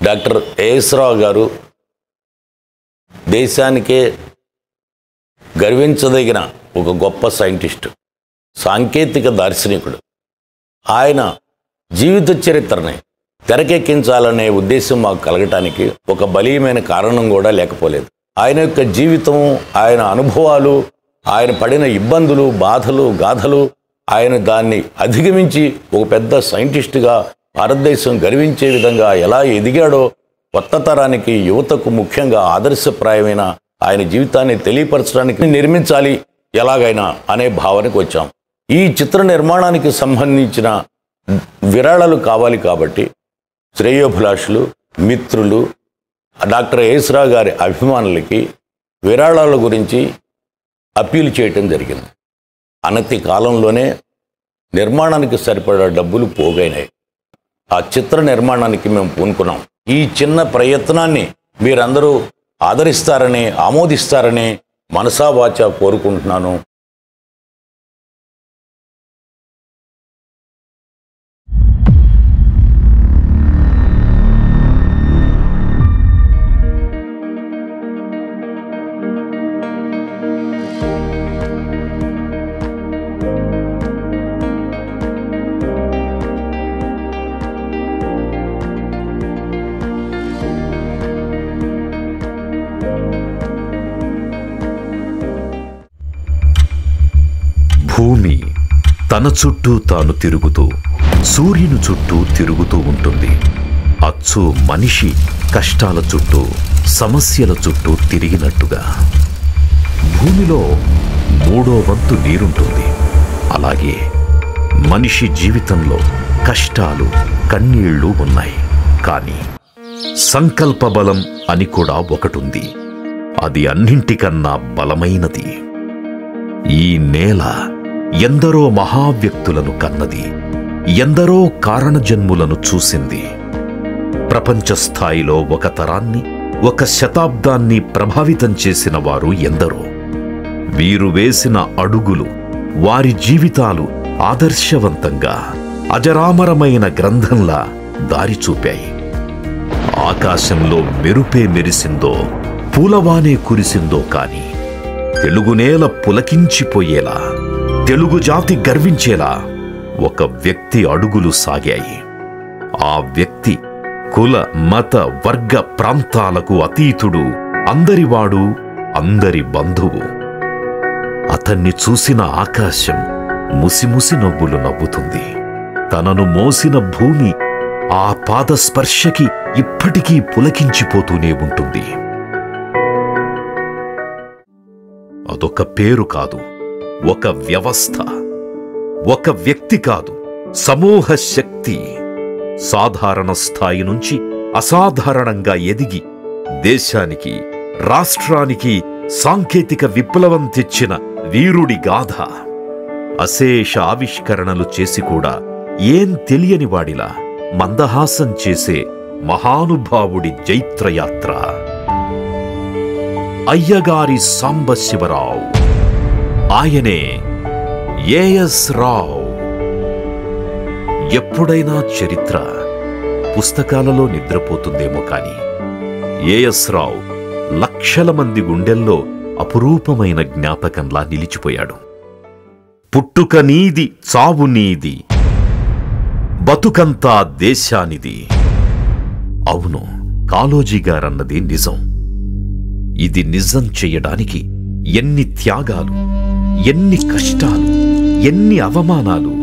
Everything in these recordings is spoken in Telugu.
డాక్టర్ ఏఎస్ రావు గారు దేశానికే గర్వించదగిన ఒక గొప్ప సైంటిస్టు, సాంకేతిక దార్శనికుడు. ఆయన జీవిత చరిత్రని తెరకెక్కించాలనే ఉద్దేశం మాకు కలగటానికి ఒక బలీయమైన కారణం కూడా లేకపోలేదు. ఆయన యొక్క జీవితం, ఆయన అనుభవాలు, ఆయన పడిన ఇబ్బందులు, బాధలు, గాథలు, ఆయన దాన్ని అధిగమించి ఒక పెద్ద సైంటిస్టుగా భారతదేశం గర్వించే విధంగా ఎలా ఎదిగాడో కొత్త తరానికి, యువతకు ముఖ్యంగా ఆదర్శప్రాయమైన ఆయన జీవితాన్ని తెలియపరచడానికి నిర్మించాలి ఎలాగైనా అనే భావనకు వచ్చాం. ఈ చిత్ర నిర్మాణానికి సంబంధించిన విరాళాలు కావాలి కాబట్టి శ్రేయోభిలాషులు, మిత్రులు, డాక్టర్ ఏఎస్ రావు గారి అభిమానులకి విరాళాల గురించి అప్పీల్ చేయటం జరిగింది. అనతి కాలంలోనే నిర్మాణానికి సరిపడా డబ్బులు పోగైనాయి. ఆ చిత్ర నిర్మాణానికి మేము పూనుకున్నాం. ఈ చిన్న ప్రయత్నాన్ని మీరందరూ ఆదరిస్తారని, ఆమోదిస్తారని మనసా వాచా కోరుకుంటున్నాను. భూమి తన చుట్టూ తాను తిరుగుతూ సూర్యుని చుట్టూ తిరుగుతూ ఉంటుంది. అచ్చు మనిషి కష్టాల చుట్టూ, సమస్యల చుట్టూ తిరిగినట్టుగా. భూమిలో 3వ వంతు నీరుంటుంది. అలాగే మనిషి జీవితంలో కష్టాలు, కన్నీళ్లు ఉన్నాయి. కానీ సంకల్ప బలం అని కూడా ఒకటుంది. అది అన్నింటికన్నా బలమైనది. ఈ నేల ఎందరో మహావ్యక్తులను కన్నది, ఎందరో కారణజన్ములను చూసింది. ప్రపంచ స్థాయిలో ఒక తరాన్ని, ఒక శతాబ్దాన్ని ప్రభావితం చేసిన వారు ఎందరో. వీరు వేసిన అడుగులు, వారి జీవితాలు ఆదర్శవంతంగా అజరామరమైన గ్రంథంలా దారి చూపాయి. ఆకాశంలో మెరుపే మెరిసిందో, పూలవానే కురిసిందో కాని తెలుగునేల పులకించిపోయేలా, తెలుగు జాతి గర్వించేలా ఒక వ్యక్తి అడుగులు సాగాయి. ఆ వ్యక్తి కుల, మత, వర్గ, ప్రాంతాలకు అతీతుడు, అందరివాడు, అందరి బంధువు. అతన్ని చూసిన ఆకాశం ముసిముసి నవ్వులు నవ్వుతుంది. తనను మోసిన భూమి ఆ పాదస్పర్శకి ఇప్పటికీ పులకించిపోతూనే ఉంటుంది. అదొక పేరు కాదు, ఒక వ్యవస్థ. ఒక వ్యక్తి కాదు, సమూహ శక్తి. సాధారణ స్థాయి నుంచి అసాధారణంగా ఎదిగి దేశానికి, రాష్ట్రానికి సాంకేతిక విప్లవం తెచ్చిన వీరుడి గాథ. అశేష ఆవిష్కరణలు చేసి కూడా ఏం తెలియని వాడిలా మందహాసం చేసే మహానుభావుడి జైత్రయాత్ర. అయ్యగారి సాంబశివరావు, ఆయనే ఏఎస్ రావు. ఎప్పుడైనా చరిత్ర పుస్తకాలలో నిద్రపోతుందేమో కాని ఏఎస్ రావు లక్షల మంది గుండెల్లో అపురూపమైన జ్ఞాపకంలా నిలిచిపోయాడు. పుట్టుక నీది, చావు నీది, బతుకంతా దేశానిది. అవును, కాళోజీగారన్నది నిజం. ఇది నిజం చెయ్యడానికి ఎన్ని త్యాగాలు, ఎన్ని కష్టాలు, ఎన్ని అవమానాలు,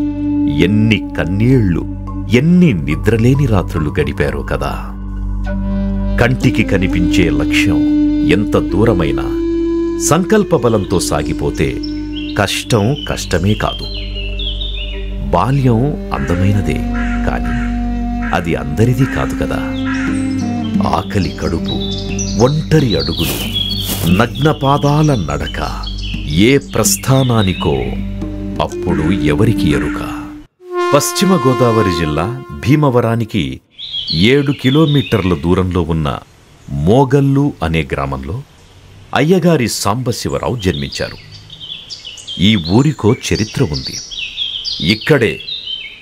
ఎన్ని కన్నీళ్లు, ఎన్ని నిద్రలేని రాత్రులు గడిపారో కదా. కంటికి కనిపించే లక్ష్యం ఎంత దూరమైనా సంకల్ప బలంతో సాగిపోతే కష్టం కష్టమే కాదు. బాల్యం అందమైనదే, కాని అది అందరిది కాదు కదా. ఆకలి కడుపు, ఒంటరి అడుగులు, నగ్నపాదాల నడక ఏ ప్రస్థానానికో అప్పుడు ఎవరికి ఎరుక. పశ్చిమ గోదావరి జిల్లా భీమవరానికి 7 కిలోమీటర్ల దూరంలో ఉన్న మోగల్లు అనే గ్రామంలో అయ్యగారి సాంబశివరావు జన్మించారు. ఈ ఊరికో చరిత్ర ఉంది. ఇక్కడే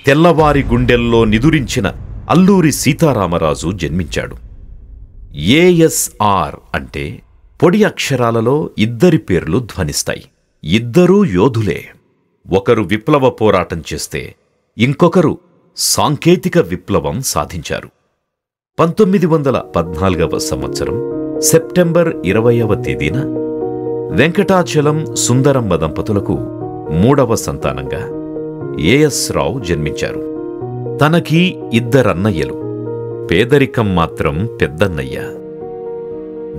తెల్లవారి గుండెల్లో నిదురించిన అల్లూరి సీతారామరాజు జన్మించాడు. ఏఎస్ఆర్ అంటే పొడి అక్షరాలలో ఇద్దరి పేర్లు ధ్వనిస్తాయి. ఇద్దరూ యోధులే. ఒకరు విప్లవ పోరాటం చేస్తే ఇంకొకరు సాంకేతిక విప్లవం సాధించారు. 1914వ సంవత్సరం సెప్టెంబర్ 20వ తేదీన వెంకటాచలం సుందరమ్మ దంపతులకు 3వ సంతానంగా ఏఎస్ రావు జన్మించారు. తనకి ఇద్దరన్నయ్యలు. పేదరికం మాత్రం పెద్దన్నయ్య.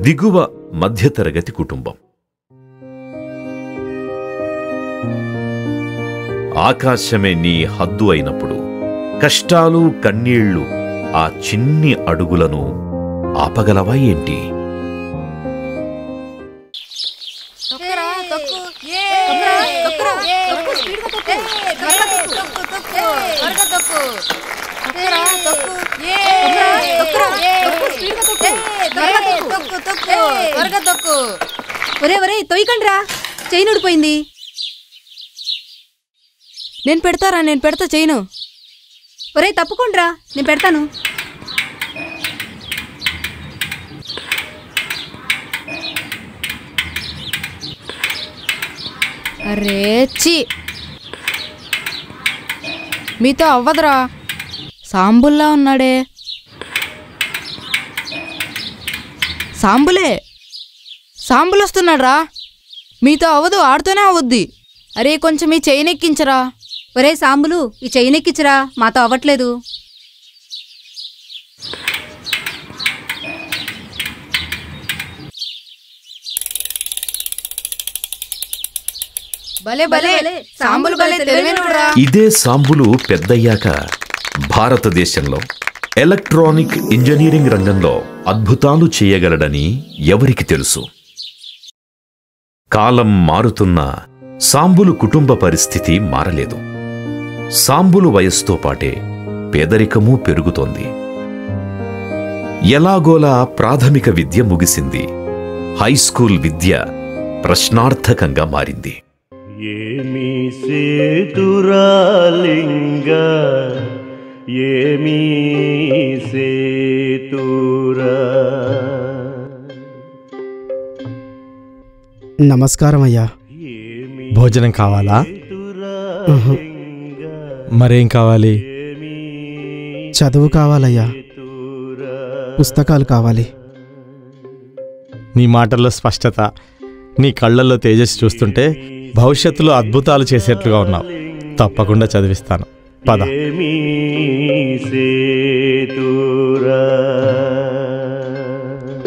దిగువ మధ్యతరగతి కుటుంబం. ఆకాశమే నీ హద్దు అయినప్పుడు కష్టాలు కన్నీళ్లు ఆ చిన్ని అడుగులను ఆపగలవా ఏంటి? ఒరే ఒరే తొయ్యకండ్రా, చైన్ ఊడిపోయింది. నేను పెడతా చైను. ఒరే తప్పుకోండ్రా, నేను పెడతాను. అరే చి, మీతో అవ్వదురా. సాంబుల్లా ఉన్నాడే. సాంబులు వస్తున్నాడ్రా. మీతో అవ్వదు, ఆడుతూనే అవద్ది. అరే కొంచెం ఈ చైన్ ఎక్కించరా. ఒరే సాంబులు, ఈ చైన్ ఎక్కించరా, మాతో అవ్వట్లేదు. భలే భలే సాంబులు భలే తెలివైనోడ్రా. ఇదే సాంబులు పెద్దయ్యాక భారతదేశంలో ఎలక్ట్రానిక్ ఇంజనీరింగ్ రంగంలో అద్భుతాలు చేయగలడని ఎవరికి తెలుసు? కాలం మారుతున్నా సాంబులు కుటుంబ పరిస్థితి మారలేదు. సాంబులు వయస్సుతో పాటే పేదరికమూ పెరుగుతోంది. ఎలాగోలా ప్రాథమిక విద్య ముగిసింది. హైస్కూల్ విద్య ప్రశ్నార్థకంగా మారింది. ఏమీ సేతురాలింగ ఏమీ సేతురా. నమస్కారం అయ్యా. భోజనం కావాలా? మరేం కావాలి? చదువు కావాలయ్యా, పుస్తకాలు కావాలి. నీ మాటల్లో స్పష్టత, నీ కళ్ళల్లో తేజస్సు చూస్తుంటే భవిష్యత్తులో అద్భుతాలు చేసేట్లుగా ఉన్నావు. తప్పకుండా చదివిస్తాను, పద.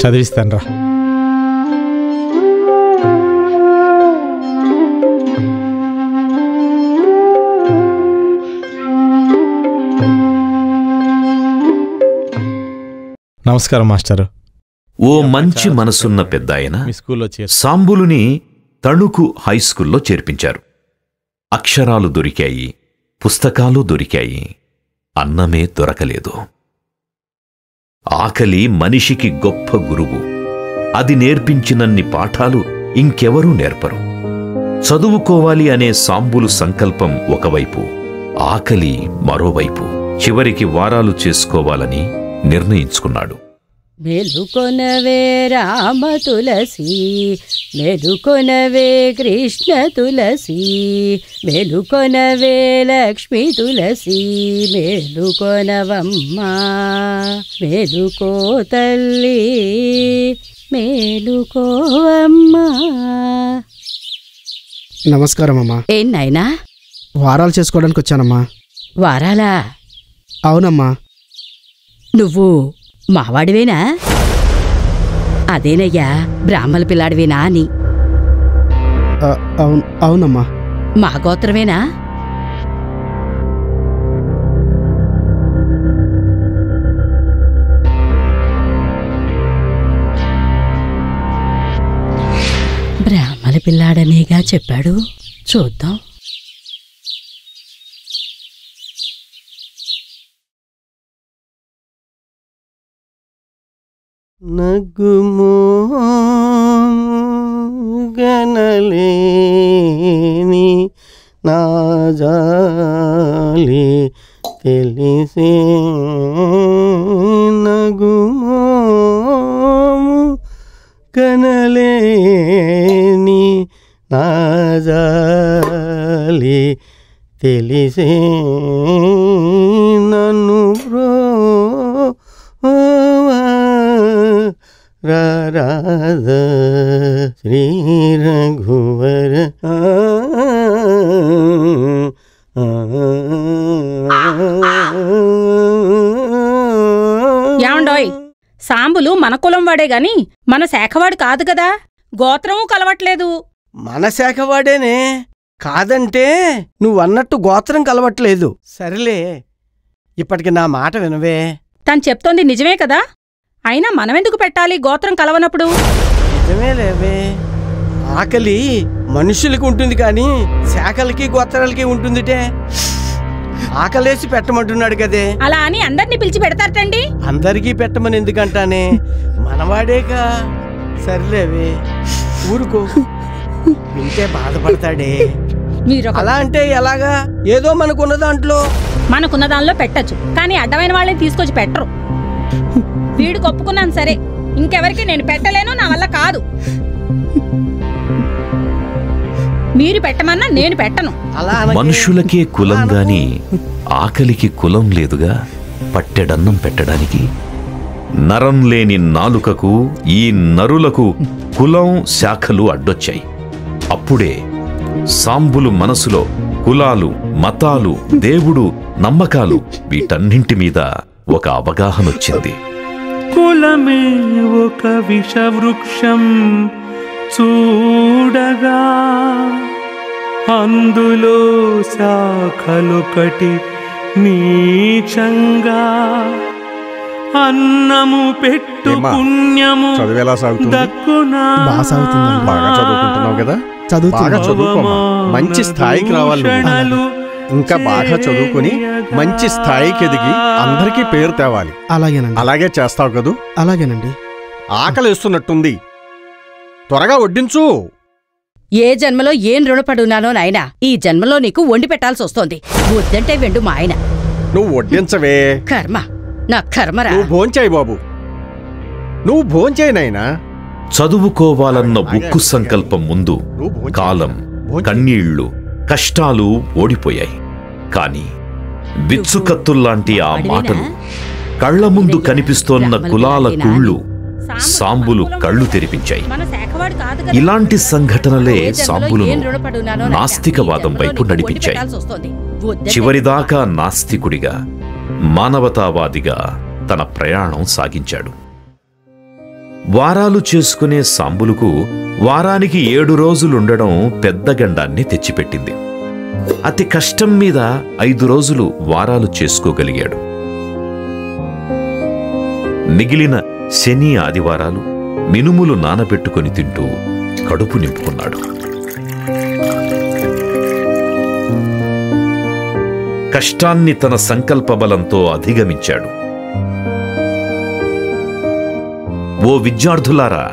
చదివిస్తాను రా. నమస్కారం మాస్టరు. ఓ మంచి మనసున్న పెద్దాయన మీ స్కూల్లో సాంబులుని తణుకు హైస్కూల్లో చేర్పించారు. అక్షరాలు దొరికాయి, పుస్తకాలు దొరికాయి, అన్నమే దొరకలేదు. ఆకలి మనిషికి గొప్ప గురువు. అది నేర్పించినన్ని పాఠాలు ఇంకెవరూ నేర్పరు. చదువుకోవాలి అనే సాంబులు సంకల్పం ఒకవైపు, ఆకలి మరోవైపు. చివరికి వారాలు చేసుకోవాలని నిర్ణయించుకున్నాడు. మెలుకొనవే రామ తులసి, మెలుకొనవే కృష్ణ తులసి, మెలుకొనవే లక్ష్మీ తులసి, మెలుకొనవమ్మా, మెలుకో తల్లి, మేలుకోవమ్మా. నమస్కారం అమ్మా. ఏం నాయనా? వారాలు చేసుకోవడానికి వచ్చానమ్మా. వారాలా? అవునమ్మా. నువ్వు మావాడివేనా? అదేనయ్యా, బ్రాహ్మణ పిల్లాడివేనా అని. అవునమ్మా. మా గోత్రమేనా? బ్రాహ్మణ పిల్లాడనేగా చెప్పాడు. చూద్దాం. నగ్గుమో గనలేని నాజాలి తెలిసే, నగుమో కనలేని నాజాలి తెలిసే నన్ను రాధ శ్రీ రఘువర ఏమండోయ్, సాంబులు మన కులం వాడే గాని మన శాఖవాడు కాదు కదా, గోత్రమూ కలవట్లేదు. మన శాఖవాడేనే, కాదంటే నువ్వన్నట్టు గోత్రం కలవట్లేదు. సరేలే, ఇప్పటికి నా మాట వినవే. తను చెప్తోంది నిజమే కదా, అయినా మనమెందుకు పెట్టాలి గోత్రం కలవనప్పుడు? నిజమేలేవే, ఆకలి మనుషులకి ఉంటుంది కానీ శాఖలకి గోత్రాలకి ఉంటుందిటే. ఆకలేసి పెట్టమంటున్నాడు కదే. అలా అని అందరినీ పిలిచి పెడతారటండి? అందరికీ పెట్టమని ఎందుకంటానే, మనవాడేగా. సర్లేవే, ఊరుకో, వింటే బాధపడతాడే. మీరు అలా అంటే ఎలాగా? ఏదో మనకున్న దాంట్లో మనకున్న దానిలో పెట్టచ్చు, కానీ అడ్డమైన వాళ్ళని తీసుకొచ్చి పెట్టరు. వీడికి ఒప్పుకున్నాను సరే, ఇంకెవరికి నేను పెట్టలేను, నా వల్ల కాదు. మీరు పెట్టమన్నా నేను పెట్టను. మనుషులకే కులం గాని ఆకలికి కులం లేదుగా పట్టెడన్నం పెట్టడానికి. నరం లేని నాలుకకు ఈ నరులకు కులం శాఖలు అడ్డొచ్చాయి. అప్పుడే సాంబులు మనసులో కులాలు, మతాలు, దేవుడు, నమ్మకాలు వీటన్నింటి మీద ఒక అవగాహనొచ్చింది. కులమే ఒక విషవృక్షం చూడగా, అందులో శాఖలొకటి నీచంగా, అన్నము పెట్టు పుణ్యము దక్కునా. బాగా సాగుతుందండి. బాగా చదువుకుంటున్నావు కదా, చదువుతున్నా. బాగా చదువుకోమా, మంచి స్థాయికి రావాలి నువ్వు. ఇంకా బాగా చదువుకుని మంచి స్థాయికి ఎదిగి అందరికీ పేరు తేవాలి. అలాగేనండి. అలాగే చేస్తావు కదూ? అలాగేనండి. ఆకలిస్తున్నట్టుంది, త్వరగా వడ్డించు. ఏ జన్మలో ఏం రుణపడున్నానో నాయనా, ఈ జన్మలో నీకు వండి పెట్టాల్సి వస్తోంది. వద్దంటే వెండు మా ఆయన. నువ్వు వడ్డించవే. కర్మ, నా కర్మరా. నువ్వు భోంచేయి బాబు, నువ్వు భోంచేయి నాయనా. చదువుకోవాలన్న ఉక్కు సంకల్పం ముందు కాలం, కన్నీళ్లు, కష్టాలు ఓడిపోయాయి. కాని బిచ్చుకత్తుల్లాంటి ఆ మాటలు, కళ్ల ముందు కనిపిస్తోన్న కులాల కుళ్ళు సాంబులు కళ్ళు తెరిపించాయి. ఇలాంటి సంఘటనలే సాంబులను నాస్తికవాదం వైపు నడిపించాయి. చివరిదాకా నాస్తికుడిగా, మానవతావాదిగా తన ప్రయాణం సాగించాడు. వారాలు చేసుకునే సాంబులకు వారానికి 7 రోజులుండడం పెద్ద గండాన్ని తెచ్చిపెట్టింది. అతి కష్టం మీద 5 రోజులు వారాలు చేసుకోగలిగాడు. మిగిలిన శని, ఆదివారాలు మినుములు నానబెట్టుకొని తింటూ కడుపు నింపుకున్నాడు. కష్టాన్ని తన సంకల్ప బలంతో అధిగమించాడు. ఓ విద్యార్థులారా,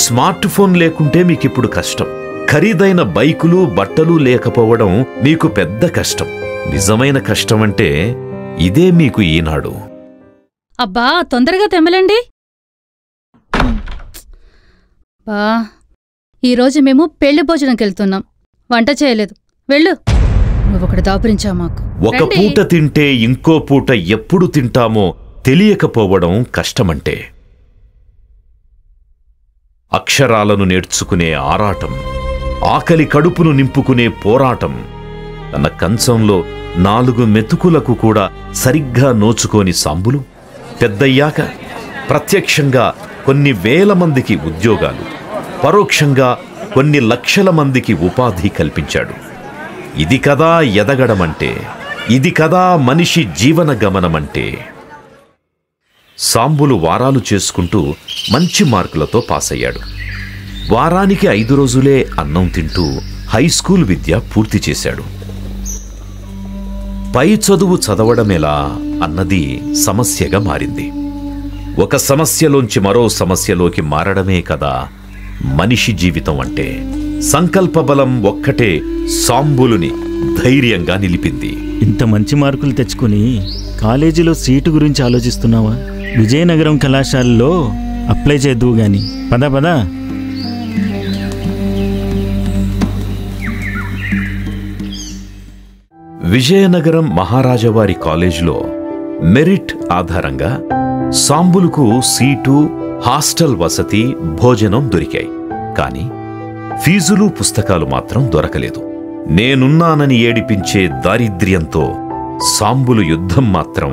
స్మార్ట్ ఫోన్ లేకుంటే మీకిప్పుడు కష్టం. ఖరీదైన బైకులు, బట్టలు లేకపోవడం మీకు పెద్ద కష్టం. నిజమైన కష్టమంటే ఇదే మీకు ఈనాడు. అబ్బా, తొందరగా తెమ్మలండి. బా, ఈరోజు మేము పెళ్లి భోజనంకెళ్తున్నాం, వంట చేయలేదు. వెళ్ళు. నువ్వొకటి దాపురించావు మాకు. ఒక పూట తింటే ఇంకో పూట ఎప్పుడు తింటామో తెలియకపోవడం కష్టమంటే. అక్షరాలను నేర్చుకునే ఆరాటం, ఆకలి కడుపును నింపుకునే పోరాటం. తన కంచంలో 4 మెతుకులకు కూడా సరిగ్గా నోచుకోని సాంబులు పెద్దయ్యాక ప్రత్యక్షంగా కొన్ని వేల మందికి ఉద్యోగాలు, పరోక్షంగా కొన్ని లక్షల మందికి ఉపాధి కల్పించాడు. ఇది కదా ఎదగడమంటే, ఇది కదా మనిషి జీవన గమనమంటే. సాంబులు వారాలు చేసుకుంటూ మంచి మార్కులతో పాసయ్యాడు. వారానికి 5 రోజులే అన్నం తింటూ హైస్కూల్ విద్య పూర్తి చేశాడు. పై చదువు చదవడమెలా అన్నది సమస్యగా మారింది. ఒక సమస్యలోంచి మరో సమస్యలోకి మారడమే కదా మనిషి జీవితం అంటే. సంకల్పబలం ఒక్కటే సాంబులుని ధైర్యంగా నిలిపింది. ఇంత మంచి మార్కులు తెచ్చుకుని కాలేజీలో సీటు గురించి ఆలోచిస్తున్నావా? విజయనగరం కళాశాలలో అప్లై చేద్దువు గాని. పద పద. విజయనగరం మహారాజావారి కాలేజీలో మెరిట్ ఆధారంగా సాంబులకు సీటు, హాస్టల్ వసతి, భోజనం దొరికాయి. కానీ ఫీజులు, పుస్తకాలు మాత్రం దొరకలేదు. నేనున్నానని ఏడిపించే దారిద్ర్యంతో సాంబులు యుద్ధం మాత్రం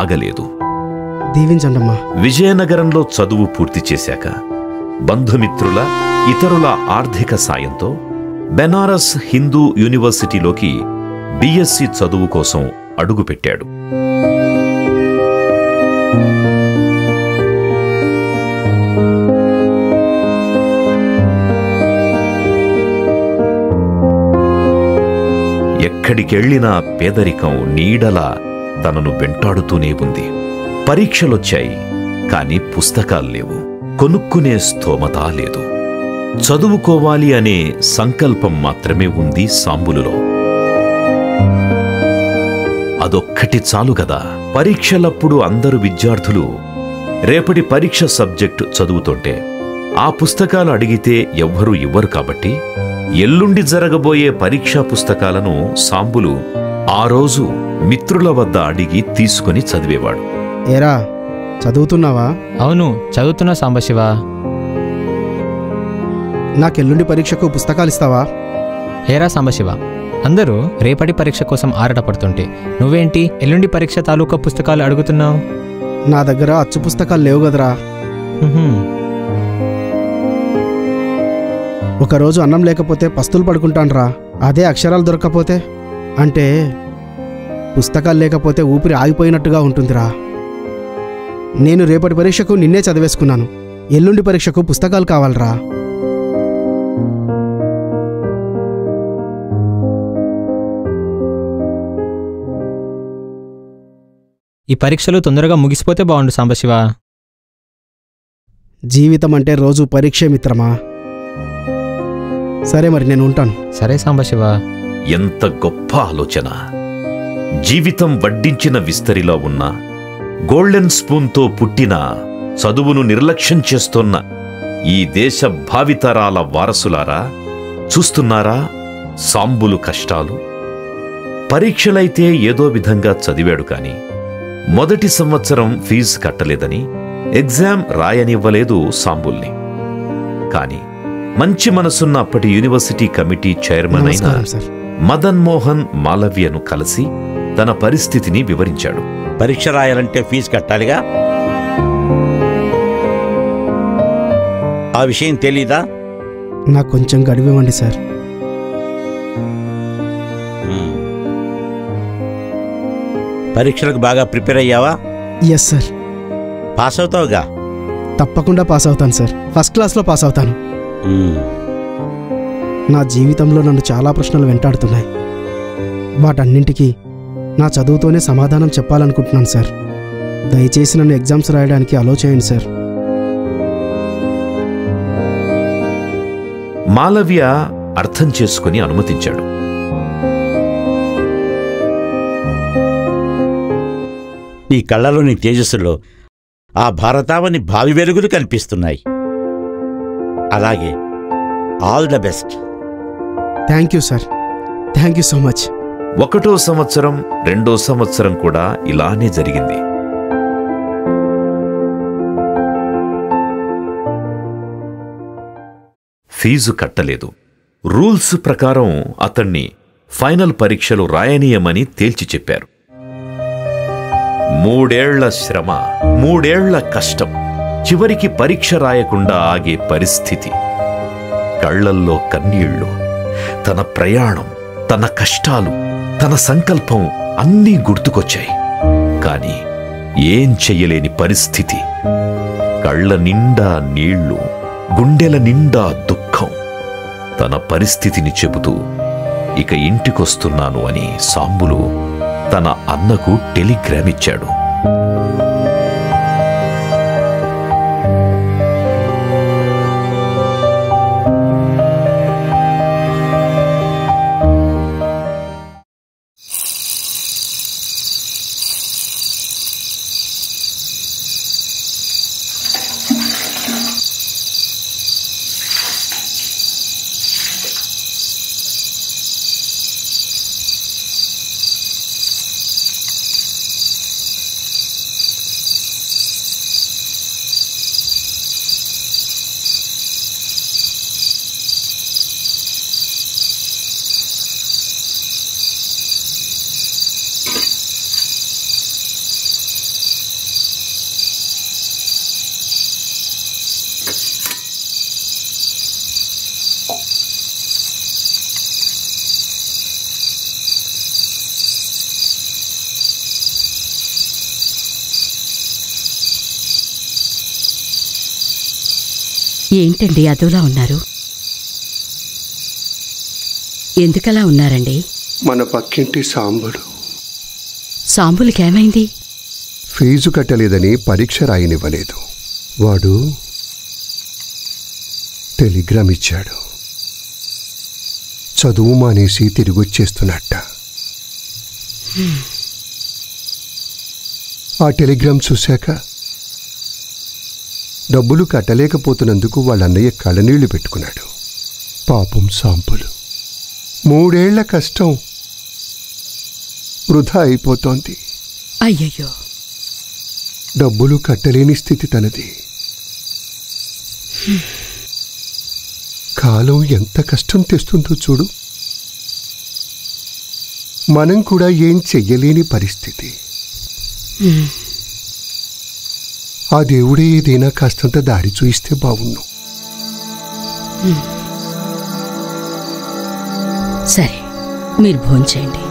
ఆగలేదు. దీవించండమ్మా. విజయనగరంలో చదువు పూర్తి చేశాక బంధుమిత్రుల, ఇతరుల ఆర్థిక సాయంతో బెనారస్ హిందూ యూనివర్సిటీలోకి బిఎస్సి చదువు కోసం అడుగుపెట్టాడు. ఎక్కడికెళ్లినా పేదరికం నీడలా తనను వెంటాడుతూనే ఉంది. పరీక్షలొచ్చాయి, కాని పుస్తకాలు లేవు. కొనుక్కునే స్తోమత లేదు. చదువుకోవాలి అనే సంకల్పం మాత్రమే ఉంది సాంబులులో. అదొక్కటి చాలు గదా. పరీక్షలప్పుడు అందరు విద్యార్థులు రేపటి పరీక్ష సబ్జెక్టు చదువుతుంటే ఆ పుస్తకాలు అడిగితే ఎవ్వరూ ఇవ్వరు కాబట్టి ఎల్లుండి జరగబోయే పరీక్షా పుస్తకాలను సాంబులు ఆ రోజు మిత్రుల వద్ద అడిగి తీసుకుని చదివేవాడు. ఏరా, చదువుతున్నావా? అవును, చదువుతున్నా సాంబశివ. నాకెల్లుండి పరీక్షకు పుస్తకాలిస్తావా? ఏరా సాంబశివ, అందరూ రేపటి పరీక్ష కోసం ఆరాటపడుతుంటే నువ్వేంటి ఎల్లుండి పరీక్ష తాలూకా పుస్తకాలు అడుగుతున్నావు? నా దగ్గర అచ్చు పుస్తకాలు లేవు కదరా. ఒకరోజు అన్నం లేకపోతే పస్తులు పడుకుంటాన్రా. అదే అక్షరాలు దొరక్కపోతే, అంటే పుస్తకాలు లేకపోతే ఊపిరి ఆగిపోయినట్టుగా ఉంటుందిరా. నేను రేపటి పరీక్షకు నిన్నే చదివేసుకున్నాను. ఎల్లుండి పరీక్షకు పుస్తకాలు కావాలరా. ఈ పరీక్షలు తొందరగా ముగిసిపోతే బాగుండు సాంబశివ. జీవితం అంటే రోజు పరీక్షే మిత్రమా. సరే మరి, నేను ఉంటాను. సరే సాంబశివ. ఎంత గొప్ప ఆలోచన! జీవితం వడ్డించిన విస్తరిలో ఉన్న గోల్డెన్ స్పూన్తో పుట్టిన, చదువును నిర్లక్ష్యం చేస్తోన్న ఈ దేశ భావితరాల వారసులారా, చూస్తున్నారా సాంబులు కష్టాలు? పరీక్షలైతే ఏదో విధంగా చదివాడు కాని మొదటి సంవత్సరం ఫీజు కట్టలేదని ఎగ్జామ్ రాయనివ్వలేదు సాంబుల్ని. కాని మంచి మనసున్న అప్పటి యూనివర్సిటీ కమిటీ చైర్మన్ అయిన మదన్ మోహన్ మాలవ్యను కలిసి తన పరిస్థితిని వివరించాడు. పరీక్ష రాయాలంటే ఫీజు కట్టాలిగా, ఆ విషయం తెలీదా? నాకు కొంచెం గడువివ్వండి సార్. పరీక్షలకు బాగా ప్రిపేర్ అయ్యావా? Yes sir. పాస్ అవుతావుగా? తప్పకుండా పాస్ అవుతాను సార్. ఫస్ట్ క్లాస్లో పాస్ అవుతాను. నా జీవితంలో నన్ను చాలా ప్రశ్నలు వెంటాడుతున్నాయి. వాటన్నింటికీ నా చదువుతోనే సమాధానం చెప్పాలనుకుంటున్నాను సార్. దయచేసి నన్ను ఎగ్జామ్స్ రాయడానికి అలో చేయండి సార్. మాలవ్య అర్థం చేసుకుని అనుమతించాడు. నీ కళ్ళలోని తేజస్సులో ఆ భారతావని భావి వెలుగులు కనిపిస్తున్నాయి. అలాగే all the best. Thank you sir. Thank you so much. ఒకటో సంవత్సరం, రెండో సంవత్సరం కూడా ఇలానే జరిగింది. ఫీజు కట్టలేదు. రూల్స్ ప్రకారం అతన్ని ఫైనల్ పరీక్షలు రాయనీయమని తేల్చి చెప్పారు. 3 ఏళ్ల శ్రమ, 3 ఏళ్ల కష్టం, చివరికి పరీక్ష రాయకుండా ఆగే పరిస్థితి. కళ్లల్లో కన్నీళ్లు. తన ప్రయాణం, తన కష్టాలు, తన సంకల్పం అన్నీ గుర్తుకొచ్చాయి. కాని ఏం చెయ్యలేని పరిస్థితి. కళ్ల నిండా నీళ్లు, గుండెల నిండా దుఃఖం. తన పరిస్థితిని చెబుతూ ఇక ఇంటికొస్తున్నాను అని సాంబులు తన అన్నకు టెలిగ్రామ్ ఇచ్చాడు. ఏంటండి అదోలా ఉన్నారు? ఎందుకలా ఉన్నారండి? మన పక్కింటి సాంబడు సాంబులకేమైంది? ఫీజు కట్టలేదని పరీక్ష రాయనివ్వలేదు. వాడు టెలిగ్రామ్ ఇచ్చాడు. చదువు మానేసి తిరిగొచ్చేస్తున్నట్ట. ఆ టెలిగ్రామ్ చూశాక డబ్బులు కట్టలేకపోతున్నందుకు వాళ్ళ అన్నయ్య కళ్ళనీళ్లు పెట్టుకున్నాడు. పాపం సాంపులు 3 ఏళ్ల కష్టం వృధా అయిపోతోంది. అయ్యయ్యో, డబ్బులు కట్టలేని స్థితి తనది. కాలం ఎంత కష్టం తెస్తుందో చూడు. మనం కూడా ఏం చెయ్యలేని పరిస్థితి. ఆ దేవుడే ఏదైనా కాస్తంత దారి చూయిస్తే బావుణ్ణు. సరే, మీరు భోంచేయండి.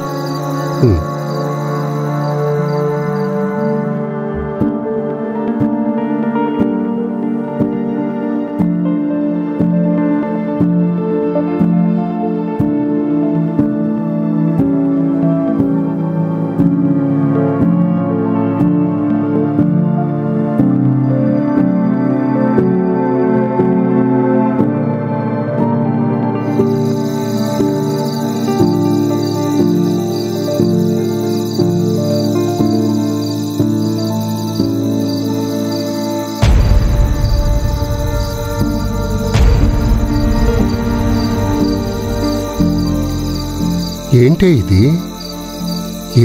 ఏంటే ఇది?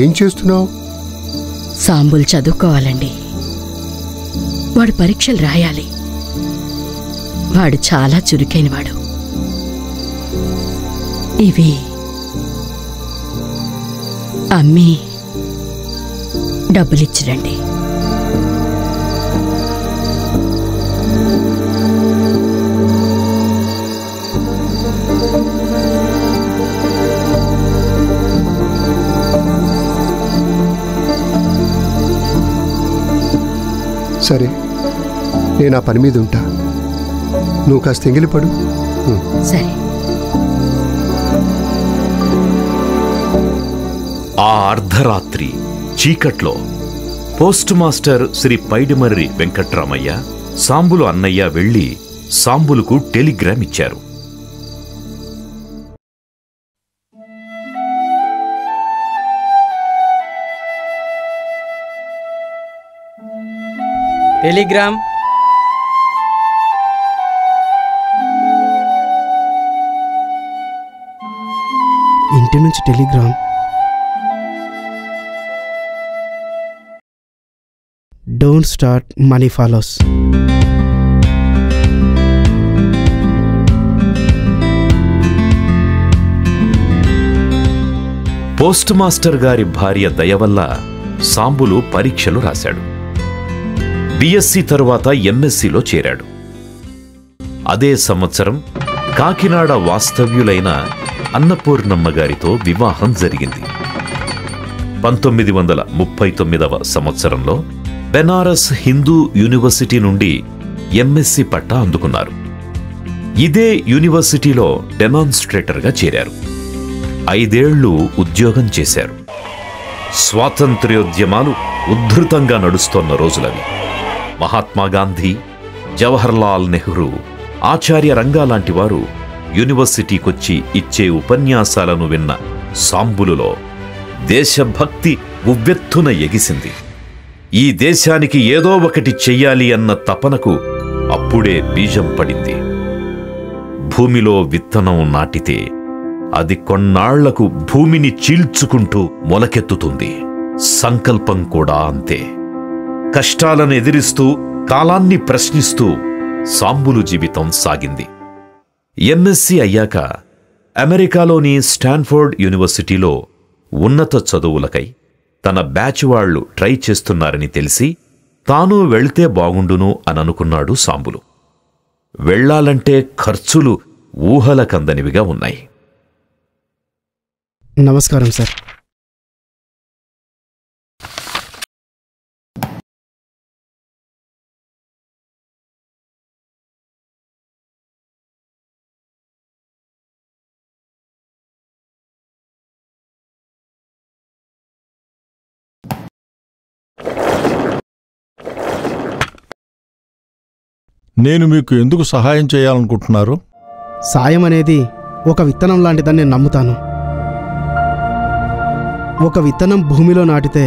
ఏం చేస్తున్నావు? సాంబుల్ చదువుకోవాలండి. వాడు పరీక్షలు రాయాలి. వాడు చాలా చురుకైనవాడు. ఇవి అమ్మి డబ్బులిచ్చిరండి. సరే, నేను ఆ పని మీద ఉంటా. నువ్వు కాస్త ఎంగిలిపడు. సరే. ఆ అర్ధరాత్రి చీకట్లో పోస్ట్ మాస్టర్ శ్రీ పైడిమర్రి వెంకట్రామయ్య, సాంబులు అన్నయ్య వెళ్లి సాంబులుకు టెలిగ్రామ్ ఇచ్చారు. టెలిగ్రామ్. ఇంటి నుంచి Telegram. Don't start, money follows. Post master గారి భార్య దయవల్ల సాంబులు పరీక్షలు రాశాడు. బిఎస్సి తరువాత ఎంఎస్సిలో చేరాడు. అదే సంవత్సరం కాకినాడ వాస్తవ్యులైన అన్నపూర్ణమ్మ గారితో వివాహం జరిగింది. 1939వ సంవత్సరంలో బెనారస్ హిందూ యూనివర్సిటీ నుండి ఎంఎస్సి పట్టా అందుకున్నారు. ఇదే యూనివర్సిటీలో డెమాన్స్ట్రేటర్గా చేరారు. 5 ఏళ్లు ఉద్యోగం చేశారు. స్వాతంత్ర్యోద్యమాలు ఉద్ధృతంగా నడుస్తోన్న రోజులవి. మహాత్మాగాంధీ, జవహర్లాల్ నెహ్రూ, ఆచార్య రంగా లాంటి వారు యూనివర్సిటీకొచ్చి ఇచ్చే ఉపన్యాసాలను విన్న సాంబులులో దేశభక్తి ఉవ్వెత్తున ఎగిసింది. ఈ దేశానికి ఏదో ఒకటి చెయ్యాలి అన్న తపనకు అప్పుడే బీజం పడింది. భూమిలో విత్తనం నాటితే అది కొన్నాళ్లకు భూమిని చీల్చుకుంటూ మొలకెత్తుతుంది. సంకల్పం కూడా అంతే. కష్టాలను ఎదిరిస్తూ, కాలాన్ని ప్రశ్నిస్తూ సాంబులు జీవితం సాగింది. ఎంఎస్సి అయ్యాక అమెరికాలోని స్టాన్ఫోర్డ్ యూనివర్సిటీలో ఉన్నత చదువులకై తన బ్యాచ్ వాళ్లు ట్రై చేస్తున్నారని తెలిసి తాను వెళ్తే బాగుండును అననుకున్నాడు సాంబులు. వెళ్లాలంటే ఖర్చులు ఊహలకందనివిగా ఉన్నాయి. నమస్కారం సార్. నేను మీకు ఎందుకు సహాయం చేయాలనుకుంటున్నారు? సాయం అనేది ఒక విత్తనం లాంటిదని నేను నమ్ముతాను. ఒక విత్తనం భూమిలో నాటితే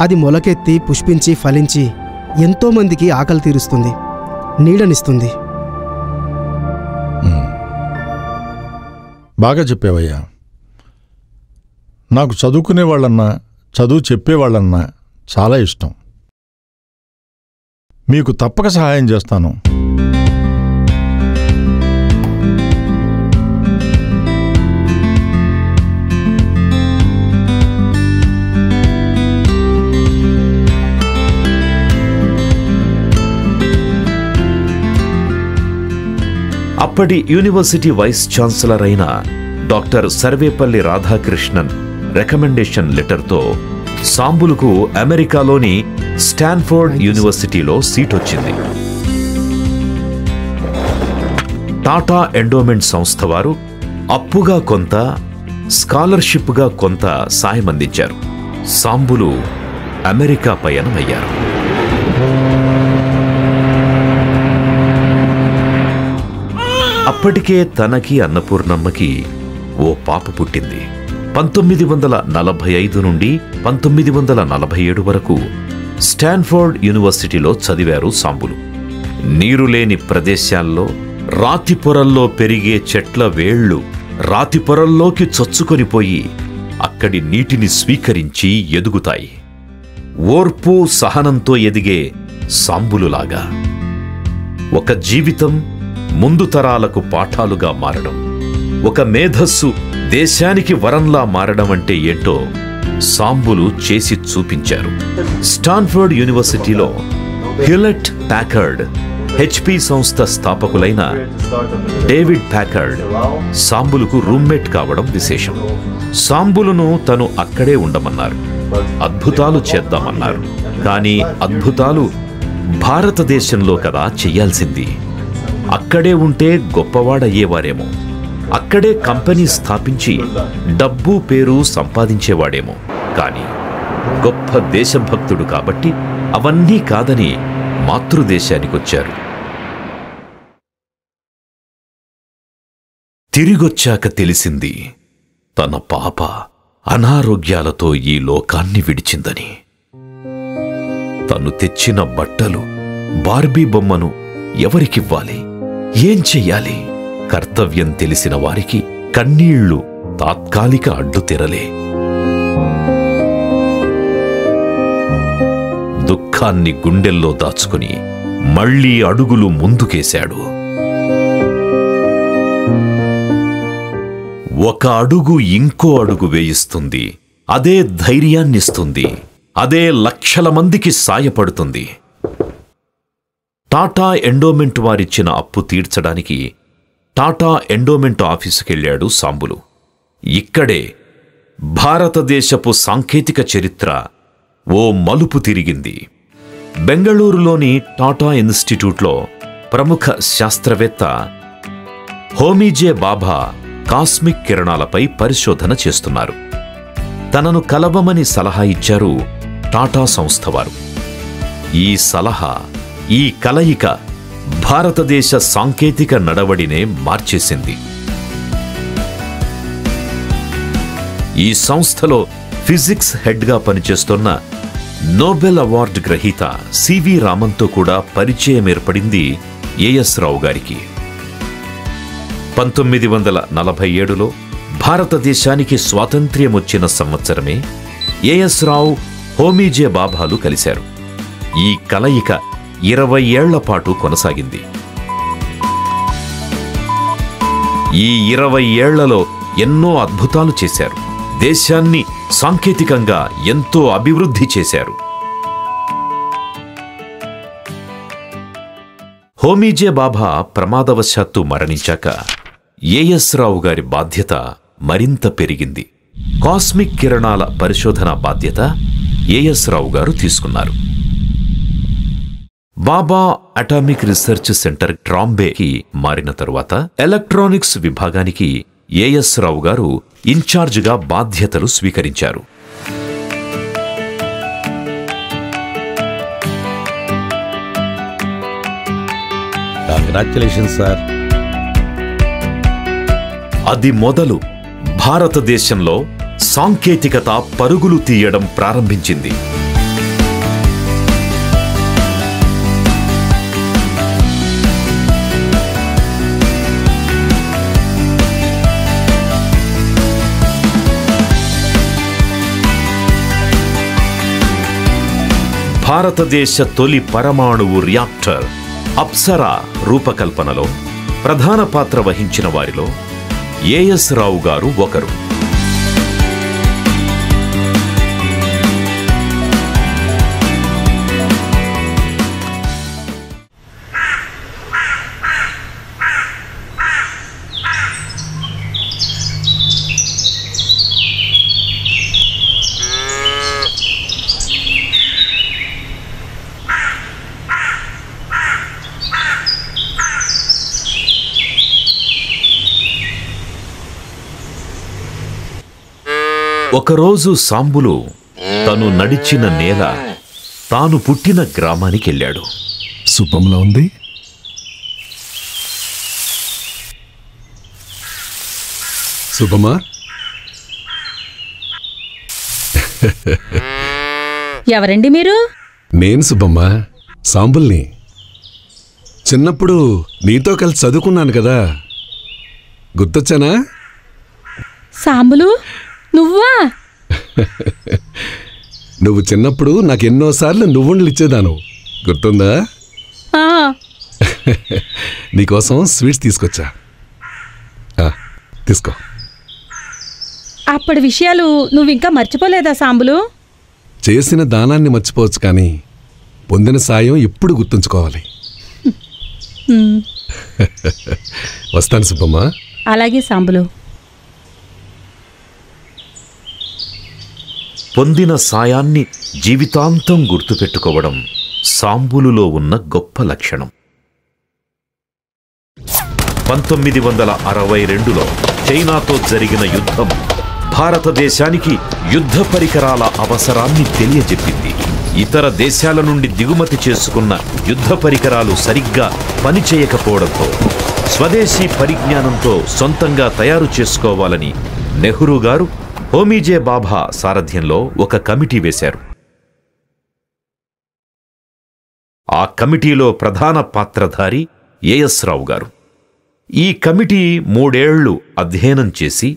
అది మొలకెత్తి పుష్పించి ఫలించి ఎంతోమందికి ఆకలి తీరుస్తుంది, నీడనిస్తుంది. బాగా చెప్పేవయ్యా. నాకు చదువుకునే వాళ్ళన్నా చదువు చెప్పేవాళ్ళన్నా చాలా ఇష్టం. మీకు తప్పక సహాయం చేస్తాను. అప్పటి యూనివర్సిటీ వైస్ ఛాన్సలర్ అయిన డాక్టర్ సర్వేపల్లి రాధాకృష్ణన్ రికమెండేషన్ లెటర్తో సాంబులుకు అమెరికాలోని స్టాన్ఫోర్డ్ యూనివర్సిటీలో సీట్ వచ్చింది. టాటా ఎండోమెంట్ సంస్థ వారు అప్పుగా కొంత, స్కాలర్షిప్గా కొంత సాయం అందించారు. సాంబులు అమెరికా పయనమయ్యారు. అప్పటికే తనకి అన్నపూర్ణమ్మకి ఓ పాప పుట్టింది. 1945 నుండి 1947 వరకు స్టాన్ఫోర్డ్ యూనివర్సిటీలో చదివారు సాంబులు. నీరు లేని ప్రదేశాల్లో రాతి పొరల్లో పెరిగే చెట్ల వేళ్లు రాతి పొరల్లోకి చొచ్చుకొనిపోయి అక్కడి నీటిని స్వీకరించి ఎదుగుతాయి. ఓర్పు సహనంతో ఎదిగే సాంబులులాగా ఒక జీవితం ముందు తరాలకు పాఠాలుగా మారడం, ఒక మేధస్సు దేశానికి వరంలా మారడం అంటే ఏంటో సాంబులు చేసి చూపించారు. స్టాన్ఫోర్డ్ యూనివర్సిటీలో హ్యూలెట్ ప్యాకర్డ్, హెచ్పి సంస్థ స్థాపకులైన డేవిడ్ ప్యాకర్డ్ సాంబులుకు రూమ్మేట్ కావడం విశేషం. సాంబులును తను అక్కడే ఉండమన్నారు, అద్భుతాలు చేద్దామన్నారు. కానీ అద్భుతాలు భారతదేశంలో కదా చెయ్యాల్సింది. అక్కడే ఉంటే గొప్పవాడయ్యేవారేమో, అక్కడే కంపెనీ స్థాపించి డబ్బు పేరు సంపాదించేవాడేమో. కానీ గొప్ప దేశభక్తుడు కాబట్టి అవన్నీ కాదని మాతృదేశానికొచ్చారు. తిరిగొచ్చాక తెలిసింది తన పాప అనారోగ్యాలతో ఈ లోకాన్ని విడిచిందని. తను తెచ్చిన బట్టలు, బార్బీ బొమ్మను ఎవరికివ్వాలి, ఏం చెయ్యాలి? కర్తవ్యం తెలిసిన వారికి కన్నీళ్లు తాత్కాలిక అడ్డుతెరలే. దుఃఖాన్ని గుండెల్లో దాచుకుని మళ్లీ అడుగులు ముందుకేశాడు. ఒక అడుగు ఇంకో అడుగు వేయిస్తుంది. అదే ధైర్యాన్నిస్తుంది. అదే లక్షల మందికి సాయపడుతుంది. టాటా ఎండోమెంట్ వారిచ్చిన అప్పు తీర్చడానికి టాటా ఎండోమెంట్ ఆఫీసుకెళ్లాడు సాంబులు. ఇక్కడే భారతదేశపు సాంకేతిక చరిత్ర ఓ మలుపు తిరిగింది. బెంగళూరులోని టాటా ఇన్స్టిట్యూట్లో ప్రముఖ శాస్త్రవేత్త హోమీజే బాబా కాస్మిక్ కిరణాలపై పరిశోధన చేస్తున్నారు. తనను కలవమని సలహా ఇచ్చారు టాటా సంస్థ వారు. ఈ సలహా, ఈ కలయిక భారతదేశ సాంకేతిక నడవడినే మార్చేసింది. ఈ సంస్థలో ఫిజిక్స్ హెడ్గా పనిచేస్తున్న నోబెల్ అవార్డు గ్రహీత సివి రామన్తో కూడా పరిచయం ఏర్పడింది ఏఎస్ రావు గారికి. 1947లో భారతదేశానికి స్వాతంత్ర్యం వచ్చిన సంవత్సరమే ఏఎస్ రావు, హోమీజే బాబాలు కలిశారు. ఈ కలయిక 20 ఏళ్ల పాటు కొనసాగింది. ఈ 20 ఏళ్లలో ఎన్నో అద్భుతాలు చేశారు. దేశాన్ని సాంకేతికంగా ఎంతో అభివృద్ధి చేశారు. హోమీజే బాబా ప్రమాదవశాత్తు మరణించాక ఏఎస్ రావు గారి బాధ్యత మరింత పెరిగింది. కాస్మిక్ కిరణాల పరిశోధన బాధ్యత ఏఎస్ రావు గారు తీసుకున్నారు. బాబా అటామిక్ రీసెర్చ్ సెంటర్ ట్రాంబేకి మారిన తరువాత ఎలక్ట్రానిక్స్ విభాగానికి ఏఎస్ రావు గారు ఇన్ఛార్జిగా బాధ్యతలు స్వీకరించారు. Congratulation sir. అది మొదలు భారతదేశంలో సాంకేతికత పరుగులు తీయడం ప్రారంభించింది. భారతదేశ తొలి పరమాణువు రియాక్టర్ అప్సరా రూపకల్పనలో ప్రధాన పాత్ర వహించిన వారిలో ఏఎస్ రావు గారు ఒకరు. ఒకరోజు సాంబులు తను నడిచిన నేల తాను పుట్టిన గ్రామానికెళ్ళాడు. శుభంలా ఉంది. శుభమా? ఎవరండి మీరు? నేను శుభమ్మా, సాంబుల్ని. చిన్నప్పుడు నీతో కలిసి చదువుకున్నాను కదా, గుర్తొచ్చానా? సాంబులు నువ్వా? నువ్వు చిన్నప్పుడు నాకెన్నోసార్లు నువ్వుండలు ఇచ్చేదాను, గుర్తుందా? నీకోసం స్వీట్స్ తీసుకొచ్చా, తీసుకో. అప్పటి విషయాలు నువ్వింకా మర్చిపోలేదా సాంబులు? చేసిన దానాన్ని మర్చిపోవచ్చు, కానీ పొందిన సాయం ఎప్పుడు గుర్తుంచుకోవాలి. వస్తాను సుబ్బమ్మ. అలాగే సాంబులు. పొందిన సాయాన్ని జీవితాంతం గుర్తుపెట్టుకోవడం సాంబులులో ఉన్న గొప్ప లక్షణం. 1962లో చైనాతో జరిగిన యుద్ధం భారతదేశానికి యుద్ధ పరికరాల అవసరాన్ని తెలియజెప్పింది. ఇతర దేశాల నుండి దిగుమతి చేసుకున్న యుద్ధ పరికరాలు సరిగ్గా పనిచేయకపోవడంతో స్వదేశీ పరిజ్ఞానంతో సొంతంగా తయారు చేసుకోవాలని నెహ్రూ గారు హోమీజే బాబా సారథ్యంలో ఒక కమిటీ వేశారు. ఆ కమిటీలో ప్రధాన పాత్రధారి ఏఎస్ రావు గారు. ఈ కమిటీ 3 ఏళ్లు అధ్యయనం చేసి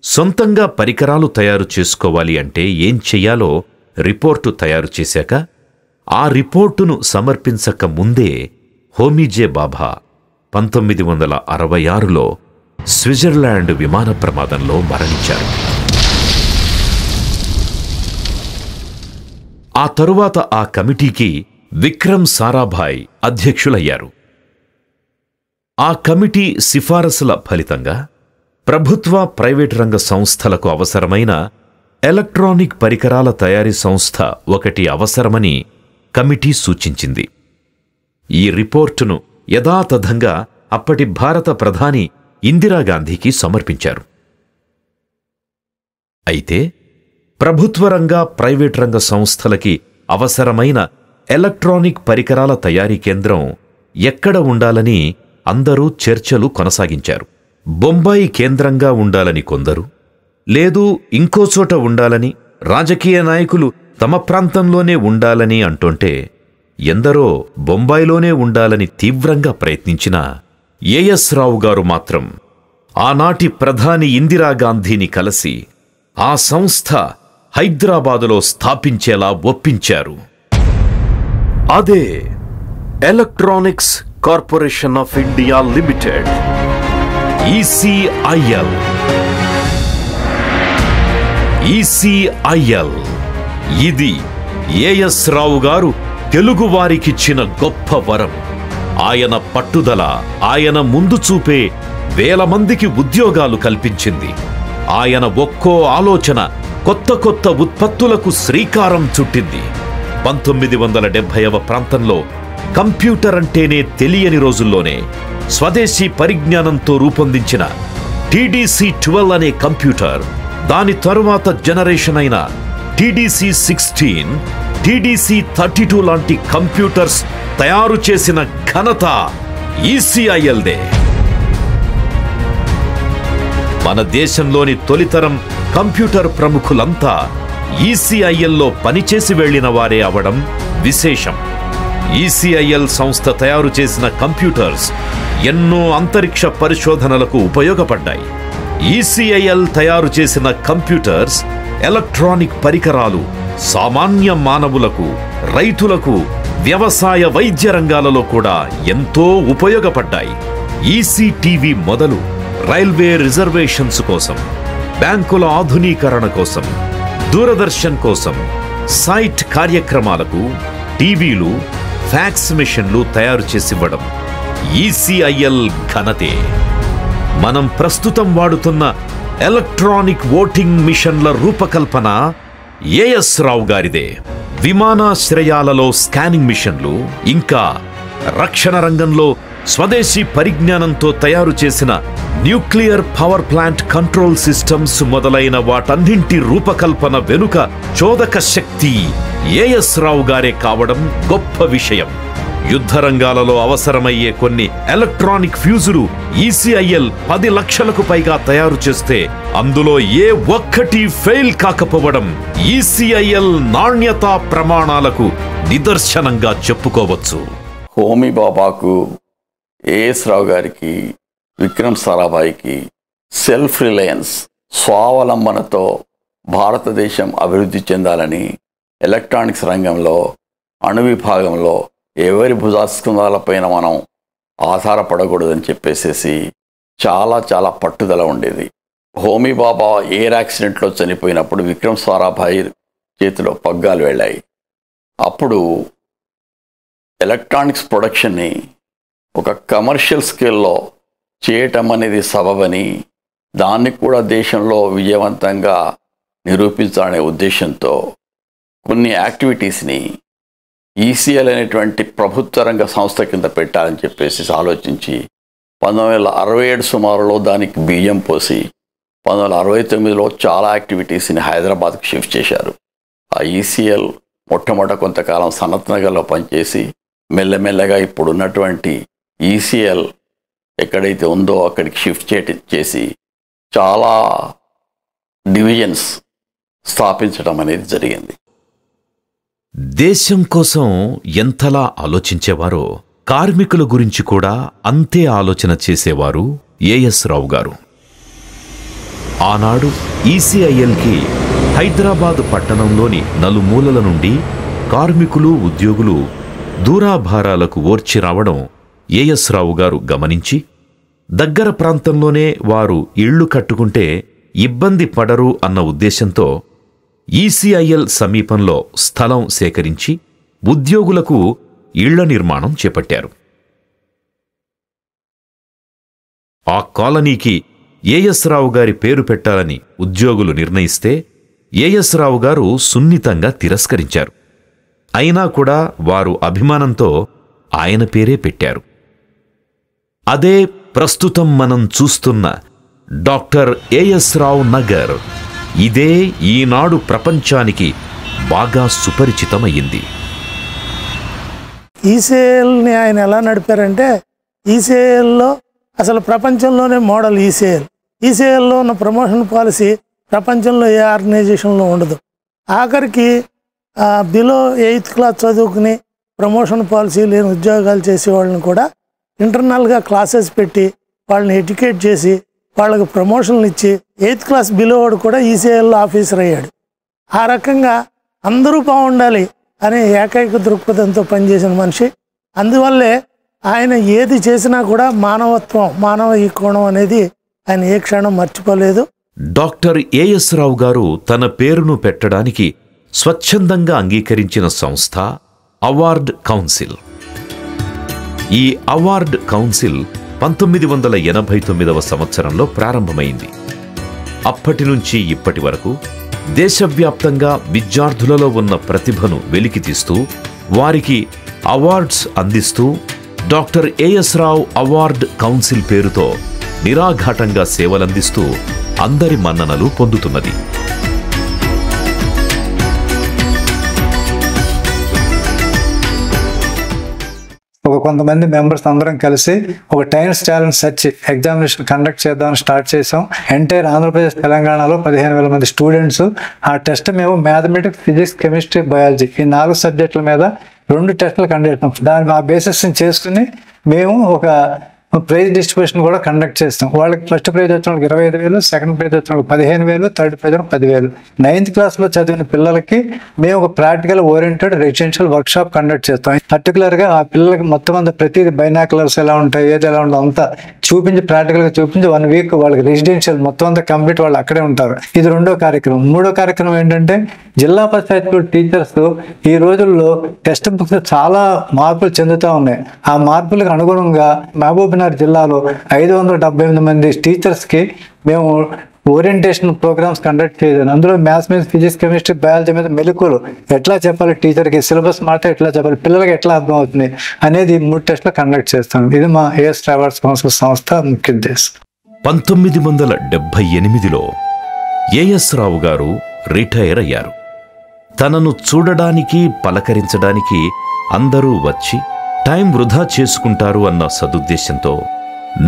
సొంతంగా పరికరాలు తయారు చేసుకోవాలి అంటే ఏం చెయ్యాలో రిపోర్టు తయారు చేశాక ఆ రిపోర్టును సమర్పించక ముందే హోమీజే బాబా 1966లో స్విట్జర్లాండ్ విమాన ప్రమాదంలో మరణించారు. ఆ తరువాత ఆ కమిటీకి విక్రమ్ సారాభాయ్ అధ్యక్షులయ్యారు. ఆ కమిటీ సిఫారసుల ఫలితంగా ప్రభుత్వ ప్రైవేటు రంగ సంస్థలకు అవసరమైన ఎలక్ట్రానిక్ పరికరాల తయారీ సంస్థ ఒకటి అవసరమని కమిటీ సూచించింది. ఈ రిపోర్టును యథాతథంగా అప్పటి భారత ప్రధాని ఇందిరాగాంధీకి సమర్పించారు. అయితే ప్రభుత్వ రంగ ప్రైవేటు రంగ సంస్థలకి అవసరమైన ఎలక్ట్రానిక్ పరికరాల తయారీ కేంద్రం ఎక్కడ ఉండాలని అందరూ చర్చలు కొనసాగించారు. బొంబాయి కేంద్రంగా ఉండాలని కొందరు, లేదు ఇంకో చోట ఉండాలని, రాజకీయ నాయకులు తమ ప్రాంతంలోనే ఉండాలని అంటుంటే ఎందరో బొంబాయిలోనే ఉండాలని తీవ్రంగా ప్రయత్నించినా ఏఎస్ రావు గారు మాత్రం ఆనాటి ప్రధాని ఇందిరాగాంధీని కలిసి ఆ సంస్థ హైదరాబాదులో స్థాపించేలా ఒప్పించారు. అదే electronics corporation of India limited, ECIL. ECIL ఇది ఏఎస్ రావు గారు తెలుగువారికిచ్చిన గొప్ప వరం. ఆయన పట్టుదల, ఆయన ముందు చూపే వేల మందికి ఉద్యోగాలు కల్పించింది. ఆయన ఒక్కో ఆలోచన కొత్త కొత్త ఉత్పత్తులకు శ్రీకారం చుట్టింది. 1970వ ప్రాంతంలో కంప్యూటర్ అంటేనే తెలియని రోజుల్లోనే స్వదేశీ పరిజ్ఞానంతో రూపొందించిన TDC-12 అనే కంప్యూటర్, దాని తరువాత జనరేషన్ అయిన TDC-16, TDC-32 లాంటి కంప్యూటర్స్ తయారు చేసిన ఘనత ఈసీఐఎల్దే. మన దేశంలోని తొలితరం కంప్యూటర్ ప్రముఖులంతా ఈసీఐఎల్లో పనిచేసి వెళ్లిన వారే అవడం విశేషం. ఈసీఐఎల్ సంస్థ తయారు చేసిన కంప్యూటర్స్ ఎన్నో అంతరిక్ష పరిశోధనలకు ఉపయోగపడ్డాయి. ఈసీఐఎల్ తయారు చేసిన కంప్యూటర్స్, ఎలక్ట్రానిక్ పరికరాలు సామాన్య మానవులకు, రైతులకు, వ్యవసాయ వైద్య రంగాలలో కూడా ఎంతో ఉపయోగపడ్డాయి. ఈసీటీవీ మొదలు రైల్వే రిజర్వేషన్స్ కోసం, బ్యాంకుల ఆధునీకరణ కోసం, దూరదర్శన్ కోసం, సైట్ కార్యక్రమాలకు టీవీలు, ఫ్యాక్స్ మిషన్లు తయారు చేసివ్వడం ఈసీఐఎల్ ఘనతే. మనం ప్రస్తుతం వాడుతున్న ఎలక్ట్రానిక్ ఓటింగ్ మిషన్ల రూపకల్పన ఏఎస్ రావు గారిదే. విమానాశ్రయాలలో స్కానింగ్ మిషన్లు, ఇంకా రక్షణ రంగంలో స్వదేశీ పరిజ్ఞానంతో తయారు చేసిన nuclear power plant control systems మొదలైన వాటన్నింటి రూపకల్పన వెనుక చోదక శక్తి ఏఎస్ రావు గారే కావడం గొప్ప విషయం. యుద్ధ రంగాలలో అవసరమయ్యే కొన్ని ఎలక్ట్రానిక్ ఫ్యూజులు ఈసీఐఎల్ 10 లక్షలకు పైగా తయారు చేస్తే అందులో ఏ ఒక్కటి ఫెయిల్ కాకపోవడం ఈసీఐఎల్ నాణ్యతా ప్రమాణాలకు నిదర్శనంగా చెప్పుకోవచ్చు. హోమీ బాబాకు, ఏఎస్ రావు గారికి, విక్రమ్ సారాభాయికి సెల్ఫ్ రిలయన్స్, స్వావలంబనతో భారతదేశం అభివృద్ధి చెందాలని, ఎలక్ట్రానిక్స్ రంగంలో, అణు విభాగంలో ఎవరి భుజస్కంధాలపైన మనం ఆధారపడకూడదని చెప్పేసేసి చాలా పట్టుదల ఉండేది. హోమీ బాబా ఎయిర్ యాక్సిడెంట్లో చనిపోయినప్పుడు విక్రమ్ సారాభాయి చేతిలో పగ్గాలు వెళ్ళాయి. అప్పుడు ఎలక్ట్రానిక్స్ ప్రొడక్షన్ని ఒక కమర్షియల్ స్కేల్లో చేయటం అనేది సబబని, దాన్ని కూడా దేశంలో విజయవంతంగా నిరూపించాలనే ఉద్దేశంతో కొన్ని యాక్టివిటీస్ని ఈసీఎల్ అనేటువంటి ప్రభుత్వ రంగ సంస్థ కింద పెట్టాలని చెప్పేసి ఆలోచించి 1967 సుమారులో దానికి బియ్యం పోసి 1969లో చాలా యాక్టివిటీస్ని హైదరాబాద్కు షిఫ్ట్ చేశారు. ఆ ఈసీఎల్ మొట్టమొదట కొంతకాలం సనత్ నగర్లో పనిచేసి మెల్లమెల్లగా ఇప్పుడున్నటువంటి ఈసీఎల్ ఎక్కడైతే ఉందో అక్కడికి షిఫ్ట్ చేసి చాలా డివిజన్స్ స్థాపించడం అనేది జరిగింది. దేశం కోసం ఎంతలా ఆలోచించేవారో కార్మికుల గురించి కూడా అంతే ఆలోచన చేసేవారు ఏఎస్ రావు గారు. ఆనాడు ఈసీఐఎల్కి హైదరాబాదు పట్టణంలోని నలుమూలల నుండి కార్మికులు, ఉద్యోగులు దూరాభారాలకు ఓర్చి రావడం ఏఎస్ రావు గారు గమనించి దగ్గర ప్రాంతంలోనే వారు ఇళ్లు కట్టుకుంటే ఇబ్బంది పడరు అన్న ఉద్దేశంతో ఈసీఐఎల్ సమీపంలో స్థలం సేకరించి ఉద్యోగులకు ఇళ్ల నిర్మాణం చేపట్టారు. ఆ కాలనీకి ఏఎస్ రావు గారి పేరు పెట్టాలని ఉద్యోగులు నిర్ణయిస్తే ఏఎస్ రావు గారు సున్నితంగా తిరస్కరించారు. అయినా కూడా వారు అభిమానంతో ఆయన పేరే పెట్టారు. అదే ప్రస్తుతం మనం చూస్తున్న డాక్టర్ ఏఎస్ రావు నగర్. ఇదే ఈనాడు ప్రపంచానికి బాగా సుపరిచితమయ్యింది. ఈసీఐఎల్ని ఆయన ఎలా నడిపారంటే, ఈసీఐఎల్లో అసలు ప్రపంచంలోనే మోడల్ ఈసీఐఎల్. ఈసీఐఎల్లో ఉన్న ప్రమోషన్ పాలసీ ప్రపంచంలో ఏ ఆర్గనైజేషన్లో ఉండదు. ఆఖరికి బిలో 8th క్లాస్ చదువుకుని ప్రమోషన్ పాలసీ లేని ఉద్యోగాలు చేసే వాళ్ళని కూడా ఇంటర్నల్గా క్లాసెస్ పెట్టి వాళ్ళని ఎడ్యుకేట్ చేసి వాళ్ళకు ప్రమోషన్లు ఇచ్చి 8th క్లాస్ బిలో వాడు కూడా ఈసీఐఎల్లో ఆఫీసర్ అయ్యాడు. ఆ రకంగా అందరూ బాగుండాలి అనే ఏకైక దృక్పథంతో పనిచేసిన మనిషి. అందువల్లే ఆయన ఏది చేసినా కూడా మానవత్వం, మానవ ఈ కోణం అనేది ఆయన ఏ క్షణం మర్చిపోలేదు. డాక్టర్ ఏఎస్ రావు గారు తన పేరును పెట్టడానికి స్వచ్ఛందంగా అంగీకరించిన సంస్థ అవార్డ్ కౌన్సిల్. ఈ అవార్డ్ కౌన్సిల్ 1989వ సంవత్సరంలో ప్రారంభమైంది. అప్పటి నుంచి ఇప్పటి వరకు దేశవ్యాప్తంగా విద్యార్థులలో ఉన్న ప్రతిభను వెలికితీస్తూ వారికి అవార్డ్స్ అందిస్తూ డాక్టర్ ఏఎస్ రావు అవార్డ్ కౌన్సిల్ పేరుతో నిరాఘాటంగా సేవలందిస్తూ అందరి మన్ననలు పొందుతున్నది. ఒక కొంతమంది మెంబర్స్ అందరం కలిసి ఒక times challenge search examination conduct చేద్దామని స్టార్ట్ చేసాం. ఎంటైర్ ఆంధ్రప్రదేశ్ తెలంగాణలో 15,000 మంది స్టూడెంట్స్. ఆ టెస్ట్ మేము మ్యాథమెటిక్స్, ఫిజిక్స్, కెమిస్ట్రీ, బయాలజీ ఈ 4 సబ్జెక్టుల మీద 2 టెస్టులు కండక్ట్ చేస్తాం. దాని ఆ బేసిస్ చేసుకుని మేము ఒక ప్రైజ్ డిస్ట్రిబ్యూషన్ కూడా కండక్ట్ చేస్తాం. వాళ్ళకి ఫస్ట్ ప్రైజ్ వచ్చిన వాళ్ళకి 25,000, సెకండ్ ప్రైజ్ వచ్చిన వాళ్ళకి 15,000, థర్డ్ ప్రైజ్ 10,000. 9th క్లాస్లో చదివిన పిల్లలకి మేము ఒక practical oriented residential workshop conduct చేస్తాం. పర్టికులర్గా ఆ పిల్లలకి మొత్తం అంతా ప్రతిదీ బైనాకులర్స్ ఎలా ఉంటాయి, ఏది ఎలా ఉంటుందో అంతా చూపించి ప్రాక్టికల్గా చూపించి 1 వీక్ వాళ్ళకి రెసిడెన్షియల్ మొత్తం అంతా కంప్లీట్ వాళ్ళు అక్కడే ఉంటారు. ఇది 2వ కార్యక్రమం. 3వ కార్యక్రమం ఏంటంటే జిల్లా పరిషత్ స్కూల్ టీచర్స్ ఈ రోజుల్లో టెక్స్ట్ బుక్స్ చాలా మార్పులు చెందుతూ ఉన్నాయి. ఆ మార్పులకు అనుగుణంగా మహబూబ్నగర్ జిల్లాలో 578 మంది టీచర్స్కి మేము ఓరియంటేషన్ ప్రోగ్రామ్స్ కండక్ట్ చేయాలి. అందులో మ్యాథ్స్ మీద, ఫిజిక్స్, కెమిస్ట్రీ, బయాలజీ మీద మెలకువలు ఎట్లా చెప్పాలి, టీచర్కి సిలబస్ మాట ఎట్లా చెప్పాలి, పిల్లలకి ఎట్లా అర్థం అవుతుంది అనేది 3 టెస్టులు కండక్ట్ చేస్తాం. ఇది మా ఏఎస్ ట్రావెల్స్ కౌన్సిల్ సంస్థ ముఖ్య ఉద్దేశం. 1978లో ఏఎస్ రావు గారు రిటైర్ అయ్యారు. తనను చూడడానికి, పలకరించడానికి అందరూ వచ్చి టైం వృధా చేసుకుంటారు అన్న సదుద్దేశంతో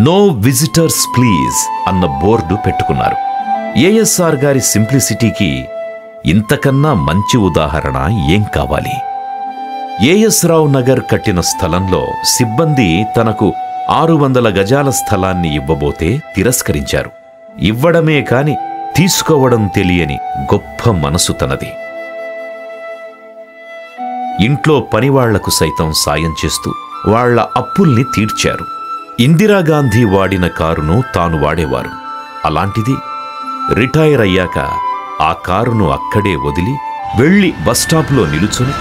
నో విజిటర్స్ ప్లీజ్ అన్న బోర్డు పెట్టుకున్నారు. ఏఎస్ఆర్ గారి సింప్లిసిటీకి ఇంతకన్నా మంచి ఉదాహరణ ఏం కావాలి? ఏఎస్ రావు నగర్ కట్టిన స్థలంలో సిబ్బంది తనకు 600 గజాల స్థలాన్ని ఇవ్వబోతే తిరస్కరించారు. ఇవ్వడమే కాని తీసుకోవడం తెలియని గొప్ప మనసు తనది. ఇంట్లో పనివాళ్లకు సైతం సాయం చేస్తూ వాళ్ల అప్పుల్ని తీర్చారు. ఇందిరాగాంధీ వాడిన కారును తాను వాడేవారు. అలాంటిది రిటైర్ అయ్యాక ఆ కారును అక్కడే వదిలి వెళ్లి బస్టాప్లో నిలుచుని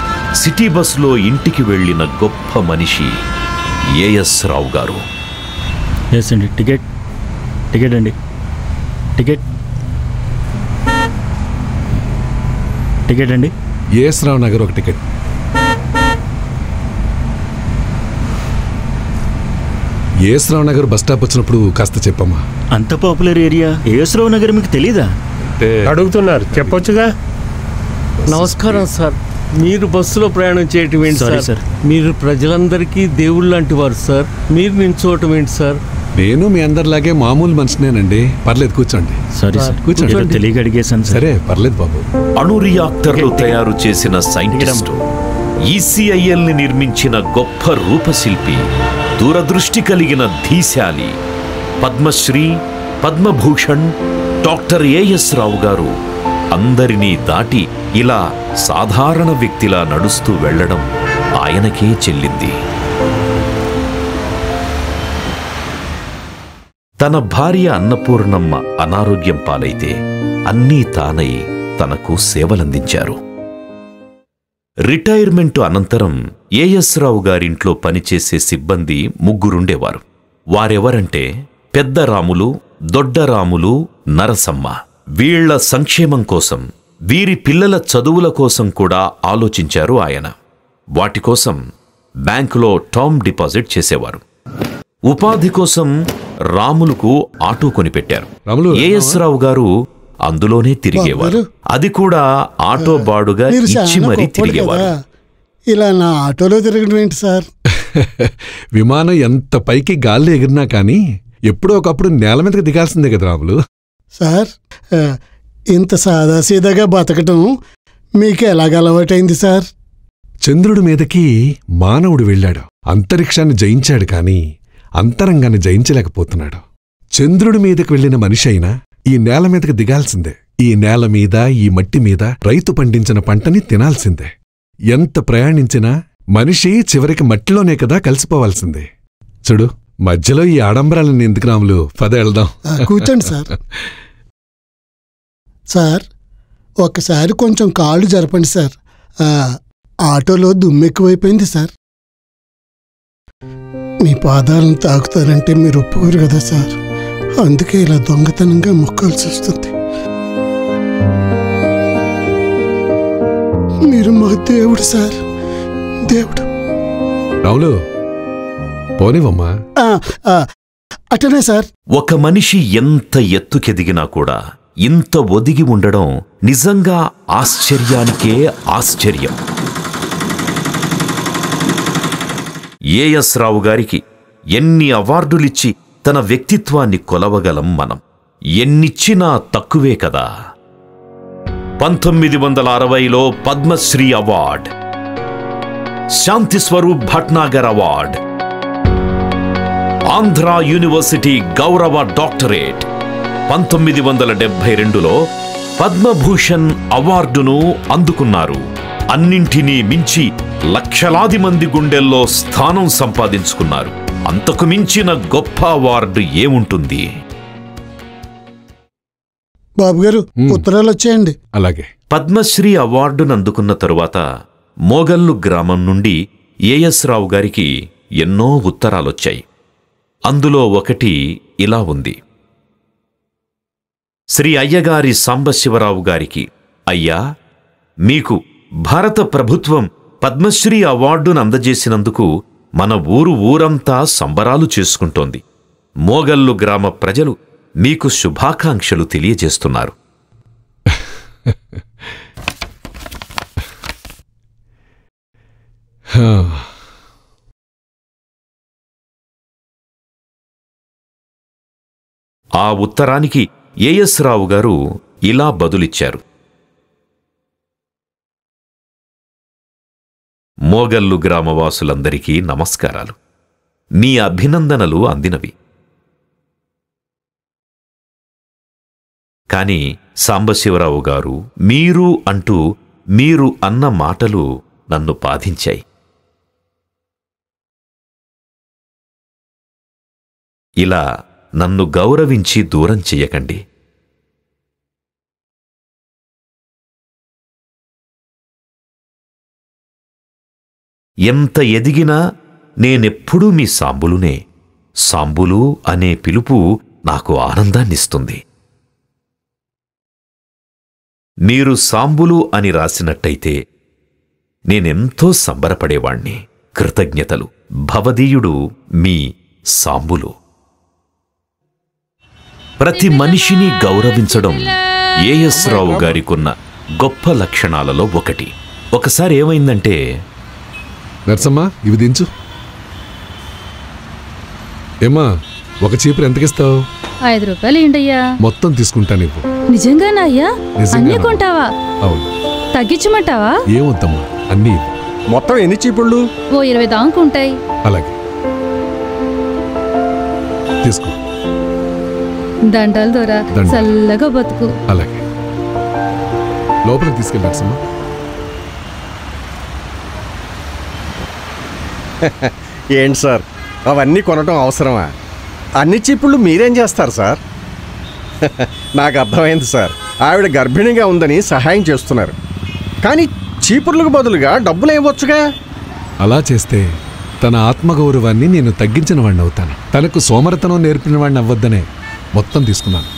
సిటీ బస్సులో ఇంటికి వెళ్లిన గొప్ప మనిషి ఏఎస్ రావు గారు. అండి టికెట్ టికెట్ అండి టికెట్ టికెట్ అండి. ఏఎస్ రావు నగర్ ఒక టికెట్. ఏఎస్ రావు నగర్ బస్ స్టాప్ వచ్చినప్పుడు కాస్త చెప్పమ్మా. అంత పాపులర్ ఏరియా ఏఎస్ రావు నగర్ మీకు తెలీదా? అడుగుతున్నారు, చెప్పొచ్చుగా. నమస్కారం సార్. మీరు బస్సులో ప్రయాణం చేయటం ఏంటి సార్? మీరు ప్రజలందరికీ దేవుళ్ళు లాంటి వారు సార్. మీరు నిల్చోవటం ఏంటి సార్? నేను మీ అందరిలాగే మామూలు మనిషినేనండి. పర్లేదు కూర్చోండి. సారీ సార్, కూర్చోండి. తెలియక అడిగేశాను. సరే పర్లేదు బాబు. అణు రియాక్టర్లు తయారు చేసిన సైంటిస్టు, ఈసీఐఎల్ని నిర్మించిన గొప్ప రూపశిల్పి, దూరదృష్టి కలిగిన ధీశాలి, పద్మశ్రీ, పద్మభూషణ్ డాక్టర్ ఏఎస్ రావు గారు అందరినీ దాటి ఇలా సాధారణ వ్యక్తిలా నడుస్తూ వెళ్లడం ఆయనకే చెల్లింది. తన భార్య అన్నపూర్ణమ్మ అనారోగ్యం పాలైతే అన్నీ తానై తనకు సేవలందించారు. రిటైర్మెంటు అనంతరం ఏఎస్ రావు గారింట్లో పనిచేసే సిబ్బంది 3 ఉండేవారు. వారెవరంటే పెద్ద రాములు, దొడ్డ రాములు, నరసమ్మ. వీళ్ల సంక్షేమం కోసం, వీరి పిల్లల చదువుల కోసం కూడా ఆలోచించారు ఆయన. వాటి కోసం బ్యాంకులో టర్మ్ డిపాజిట్ చేసేవారు. ఉపాధి కోసం రాములకు ఆటో కొనిపెట్టారు. ఏఎస్ రావు గారు అందులోనే తిరిగేవారు. అది కూడా ఆటో బాడుగా ఇచ్చి మరీ తిరిగేవారు. ఇలా నా ఆటోలో తిరగడం ఏంటి సార్? విమానం ఎంత పైకి గాల్లో ఎగిరినా కానీ ఎప్పుడో ఒకప్పుడు నేల మీదకి దిగాల్సిందే కదా రాములు. సార్, ఇంత సాదాసీదాగా బతకటం మీకు ఎలాగ అలవాటైంది సార్? చంద్రుడి మీదకి మానవుడు వెళ్ళాడు, అంతరిక్షాన్ని జయించాడు, కానీ అంతరంగాన్ని జయించలేకపోతున్నాడు. చంద్రుడి మీదకి వెళ్లిన మనిషి అయినా ఈ నేల మీదకి దిగాల్సిందే. ఈ నేల మీద, ఈ మట్టి మీద రైతు పండించిన పంటని తినాల్సిందే. ఎంత ప్రయాణించినా మనిషి చివరికి మట్టిలోనే కదా కలిసిపోవాల్సిందే. చూడు, మధ్యలో ఈ ఆడంబరాలని ఎందుకు రాములు, పద వెళ్దాం. కూర్చోండి సార్. సార్, ఒక్కసారి కొంచెం కాళ్ళు జరపండి సార్. ఆటోలో దుమ్మెక్కువైపోయింది సార్. మీ పాదాలను తాకుతారంటే మీరు ఒప్పుకోరు కదా సార్. అందుకే ఇలా దొంగతనంగా మొక్కాల్సి వస్తుంది. మీరు మా దేవుడు సార్, దేవుడు. రాములు, పోనివమ్మా. అటనే సార్. ఒక మనిషి ఎంత ఎత్తుకెదిగినా కూడా ఇంత ఒదిగి ఉండడం నిజంగా ఆశ్చర్యానికే ఆశ్చర్యం. ఏఎస్ రావు గారికి ఎన్ని అవార్డులిచ్చి తన వ్యక్తిత్వాన్ని కొలవగలం మనం? ఎన్నిచ్చినా తక్కువే కదా. 1960లో పద్మశ్రీ అవార్డ్, శాంతి స్వరూప్ భట్నాగర్ అవార్డ్, ఆంధ్ర యూనివర్సిటీ గౌరవ డాక్టరేట్, 1972లో పద్మభూషణ్ అవార్డును అందుకున్నారు. అన్నింటినీ మించి లక్షలాది మంది గుండెల్లో స్థానం సంపాదించుకున్నారు. అంతకు మించిన గొప్ప అవార్డు ఏముంటుంది? బాబుగారు ఉత్తరాలు వచ్చేయండి. అలాగే. పద్మశ్రీ అవార్డును అందుకున్న తరువాత మోగల్లు గ్రామం నుండి ఏఎస్ రావు గారికి ఎన్నో ఉత్తరాలొచ్చాయి. అందులో ఒకటి ఇలా ఉంది. శ్రీ అయ్యగారి సాంబశివరావు గారికి, అయ్యా, మీకు భారత ప్రభుత్వం పద్మశ్రీ అవార్డును అందజేసినందుకు మన ఊరంతా సంబరాలు చేసుకుంటోంది. మోగల్లు గ్రామ ప్రజలు మీకు శుభాకాంక్షలు తెలియజేస్తున్నారు. ఆ ఉత్తరానికి ఏఎస్ రావు గారు ఇలా బదులిచ్చారు. మోగల్లు గ్రామవాసులందరికీ నమస్కారాలు. మీ అభినందనలు అందినవి. కాని సాంబశివరావు గారు, మీరు అంటూ మీరు అన్న మాటలు నన్ను బాధించాయి. ఇలా నన్ను గౌరవించి దూరం చెయ్యకండి. ఎంత ఎదిగినా నేనెప్పుడూ మీ సాంబులునే. సాంబులు అనే పిలుపు నాకు ఆనందాన్నిస్తుంది. మీరు సాంబులు అని రాసినట్టయితే నేనెంతో సంబరపడేవాణ్ణి. కృతజ్ఞతలు. భవదీయుడు మీ సాంబులు. ప్రతి మనిషిని గౌరవించడం ఏఎస్ రావు గారికున్న గొప్ప లక్షణాలలో ఒకటి. ఒకసారి ఏమైందంటే, నర్సమ్మా ఇవి దించు. ఏమ్మా, ఒక చీపురు ఎంతకిస్తావు? 5 రూపాయలు ఏంటయ్యా? మొత్తం తీసుకుంటాను. ఇవ్వు. నిజంగానా అయ్యా? అన్నీ కొంటావా? అవును. తగ్గించమంటావా? ఏమొద్దమ్మా, అన్నీ ఇవ్వు. మొత్తం ఎన్ని చీపుళ్ళు? ఓ 20 దాంకుంటాయి. అలాగే తీసుకో. దండాలు దొరా, చల్లగా బతుకు. అలాగే. లోపలికి తీసుకెళ్ళి నర్సమ్మా. ఏంటి సార్, అవన్నీ కొనటం అవసరమా? అన్ని చీపుళ్ళు మీరేం చేస్తారు సార్? నాకు అర్థమైంది సార్. ఆవిడ గర్భిణిగా ఉందని సహాయం చేస్తున్నారు, కానీ చీపుర్లకు బదులుగా డబ్బులు ఇవ్వచ్చుగా. అలా చేస్తే తన ఆత్మగౌరవాన్ని నేను తగ్గించిన వాడిని అవుతాను. తనకు సోమరతనం నేర్పిన వాడిని అవ్వద్దనే మొత్తం తీసుకున్నాను.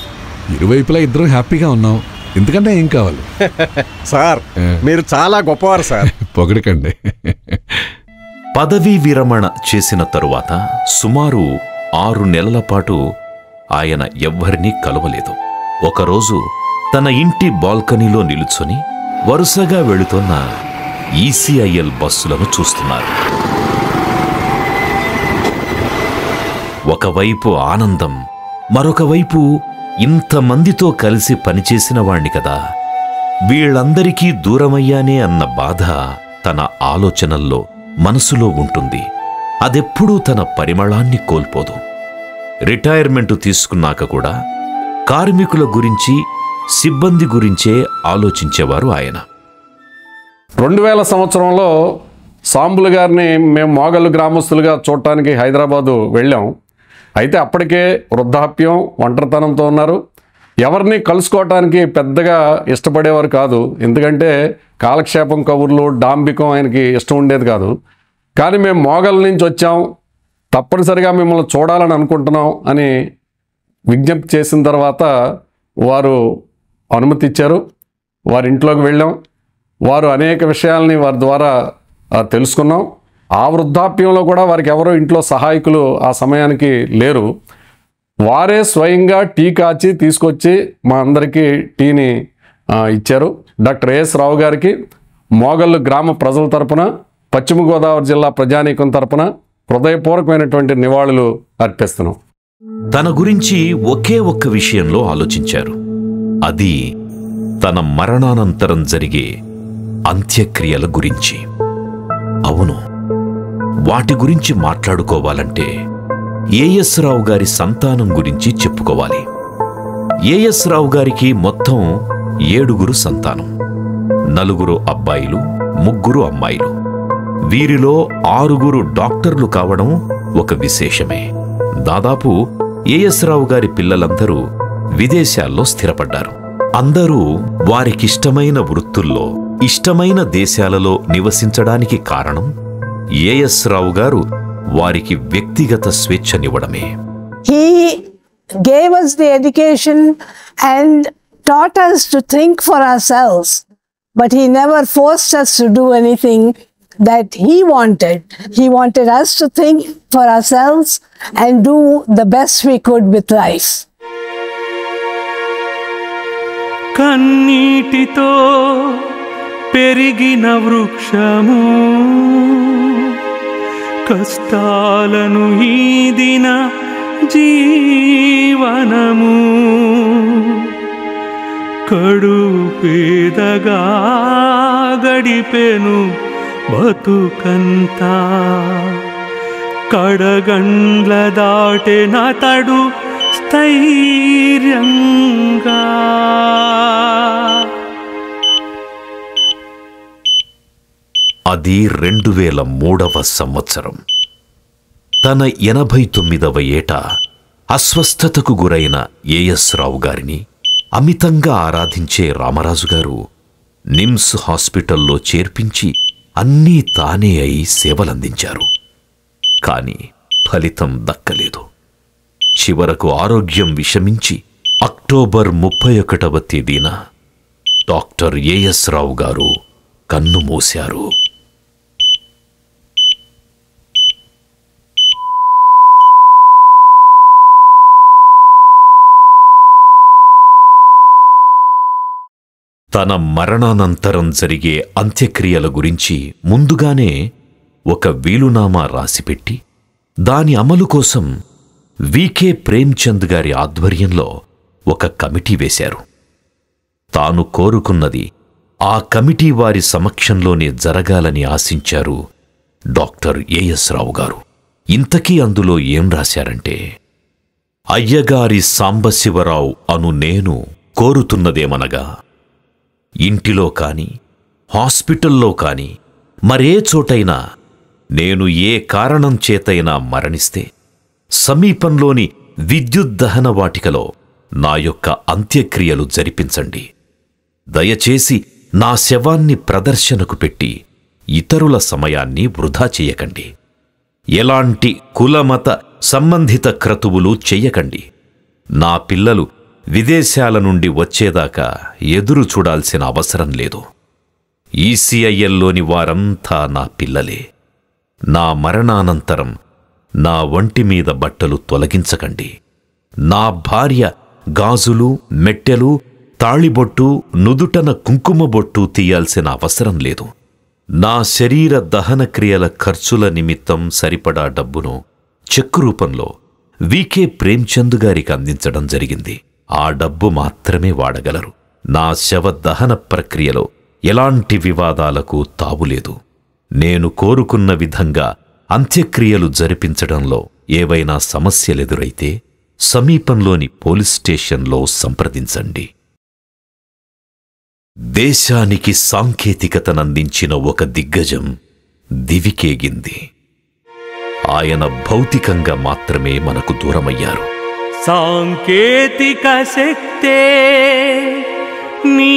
ఇరువైపులా ఇద్దరం హ్యాపీగా ఉన్నాం. ఎందుకంటే ఏం కావాలి? సార్, మీరు చాలా గొప్పవారు సార్. పొగడకండి. పదవీ విరమణ చేసిన తరువాత సుమారు 6 నెలల పాటు ఆయన ఎవ్వరినీ కలవలేదు. ఒకరోజు తన ఇంటి బాల్కనీలో నిలుచొని వరుసగా వెళుతున్న ఈసీఐఎల్ బస్సులను చూస్తున్నారు. ఒకవైపు ఆనందం, మరొకవైపు ఇంతమందితో కలిసి పనిచేసిన వాణ్ణి కదా, వీళ్ళందరికీ దూరమయ్యానే అన్న బాధ తన ఆలోచనల్లో, మనసులో ఉంటుంది. అదెప్పుడూ తన పరిమళాన్ని కోల్పోదు. రిటైర్మెంటు తీసుకున్నాక కూడా కార్మికుల గురించి, సిబ్బంది గురించే ఆలోచించేవారు ఆయన. 2000 సంవత్సరంలో సాంబులు గారిని మేము మోగల్లు గ్రామస్తులుగా చూడటానికి హైదరాబాదు వెళ్ళాం. అయితే అప్పటికే వృద్ధాప్యం, ఒంటరితనంతో ఉన్నారు. ఎవరిని కలుసుకోవటానికి పెద్దగా ఇష్టపడేవారు కాదు. ఎందుకంటే కాలక్షేపం, కబుర్లు, డాంబికం ఆయనకి ఇష్టం ఉండేది కాదు. కానీ మేము మోగల్ నుంచి వచ్చాం, తప్పనిసరిగా మిమ్మల్ని చూడాలని అనుకుంటున్నాం అని విజ్ఞప్తి చేసిన తర్వాత వారు అనుమతి ఇచ్చారు. వారి ఇంట్లోకి వెళ్ళాం. వారు అనేక విషయాల్ని వారి ద్వారా తెలుసుకున్నాం. ఆ వృద్ధాప్యంలో కూడా వారికి ఎవరో ఇంట్లో సహాయకులు ఆ సమయానికి లేరు. వారే స్వయంగా టీ కాచి తీసుకొచ్చి మా అందరికీ టీని ఇచ్చారు. డాక్టర్ ఏఎస్ రావు గారికి మోగల్లు గ్రామ ప్రజల తరపున, పశ్చిమ గోదావరి జిల్లా ప్రజానీకం తరపున హృదయపూర్వకమైనటువంటి నివాళులు అర్పిస్తున్నాం. తన గురించి ఒకే ఒక్క విషయంలో ఆలోచించారు. అది తన మరణానంతరం జరిగే అంత్యక్రియల గురించి. అవును, వాటి గురించి మాట్లాడుకోవాలంటే ఏఎస్ రావు గారి సంతానం గురించి చెప్పుకోవాలి. ఏఎస్ రావు గారికి మొత్తం 7 సంతానం. 4 అబ్బాయిలు, 3 అమ్మాయిలు. వీరిలో 6 డాక్టర్లు కావడం ఒక విశేషమే. దాదాపు ఏఎస్ రావు గారి పిల్లలందరూ విదేశాల్లో స్థిరపడ్డారు. అందరూ వారికిష్టమైన వృత్తుల్లో, ఇష్టమైన దేశాలలో నివసించడానికి కారణం ఏఎస్ రావు గారు వారికి వ్యక్తిగత స్వేచ్ఛనివ్వడమే. He gave us the education and taught us to think for ourselves, but he never forced us to do anything that he wanted. He wanted us to think for ourselves and do the best we could with life. కన్నీటితో పెరిగిన వృక్షము కష్టాలను ఈదిన జీవనము కడు పేదగా గడిపెను బతుకంతా కడగండ్ల దాటెన తడు స్థైర్యంగా. అది 2003వ సంవత్సరం. తన 89వ ఏట అస్వస్థతకు గురైన ఏఎస్ రావు గారిని అమితంగా ఆరాధించే రామరాజు గారు నిమ్స్ హాస్పిటల్లో చేర్పించి అన్నీ తానే అయి సేవలందించారు. కాని ఫలితం దక్కలేదు. చివరకు ఆరోగ్యం విషమించి అక్టోబర్ 31వ తేదీన డాక్టర్ ఏఎస్ రావు గారు కన్ను మూశారు. తన మరణానంతరం జరిగే అంత్యక్రియల గురించి ముందుగానే ఒక వీలునామా రాసిపెట్టి దాని అమలు కోసం వికే ప్రేమ్చంద్ గారి ఆధ్వర్యంలో ఒక కమిటీ వేశారు. తాను కోరుకున్నది ఆ కమిటీ వారి సమక్షంలోనే జరగాలని ఆశించారు డాక్టర్ ఏఎస్ రావు గారు. ఇంతకీ అందులో ఏం రాశారంటే, అయ్యగారి సాంబశివరావు అను నేను కోరుతున్నదేమనగా, ఇంటిలో కాని హాస్పిటల్లో కాని మరే చోటైనా నేను ఏ కారణం చేతైనా మరణిస్తే సమీపంలోని విద్యుత్ దహన వాటికలో నా యొక్క అంత్యక్రియలు జరిపించండి. దయచేసి నా శవాన్ని ప్రదర్శనకు పెట్టి ఇతరుల సమయాన్ని వృధా చెయ్యకండి. ఎలాంటి కులమత సంబంధిత క్రతువులు చెయ్యకండి. నా పిల్లలు విదేశాల నుండి వచ్చేదాకా ఎదురు చూడాల్సిన అవసరం లేదు. ఈసీఐఎల్లోని వారంతా నా పిల్లలే. నా మరణానంతరం నా ఒంటి మీద బట్టలు తొలగించకండి. నా భార్య గాజులు, మెట్టెలు, తాళిబొట్టు, నుదుటన కుంకుమబొట్టు తీయాల్సిన అవసరం లేదు. నా శరీర దహన క్రియల ఖర్చుల నిమిత్తం సరిపడా డబ్బును చెక్కు రూపంలో వికే ప్రేమ్చంద్ గారికి అందించడం జరిగింది. ఆ డబ్బు మాత్రమే వాడగలరు. నా శవ దహన ప్రక్రియలో ఎలాంటి వివాదాలకు తావులేదు. నేను కోరుకున్న విధంగా అంత్యక్రియలు జరిపించడంలో ఏవైనా సమస్యలెదురైతే సమీపంలోని పోలీస్ స్టేషన్లో సంప్రదించండి. దేశానికి సాంకేతికతనందించిన ఒక దిగ్గజం దివికేగింది. ఆయన భౌతికంగా మాత్రమే మనకు దూరమయ్యారు. సాంకేతిక శక్తే నీ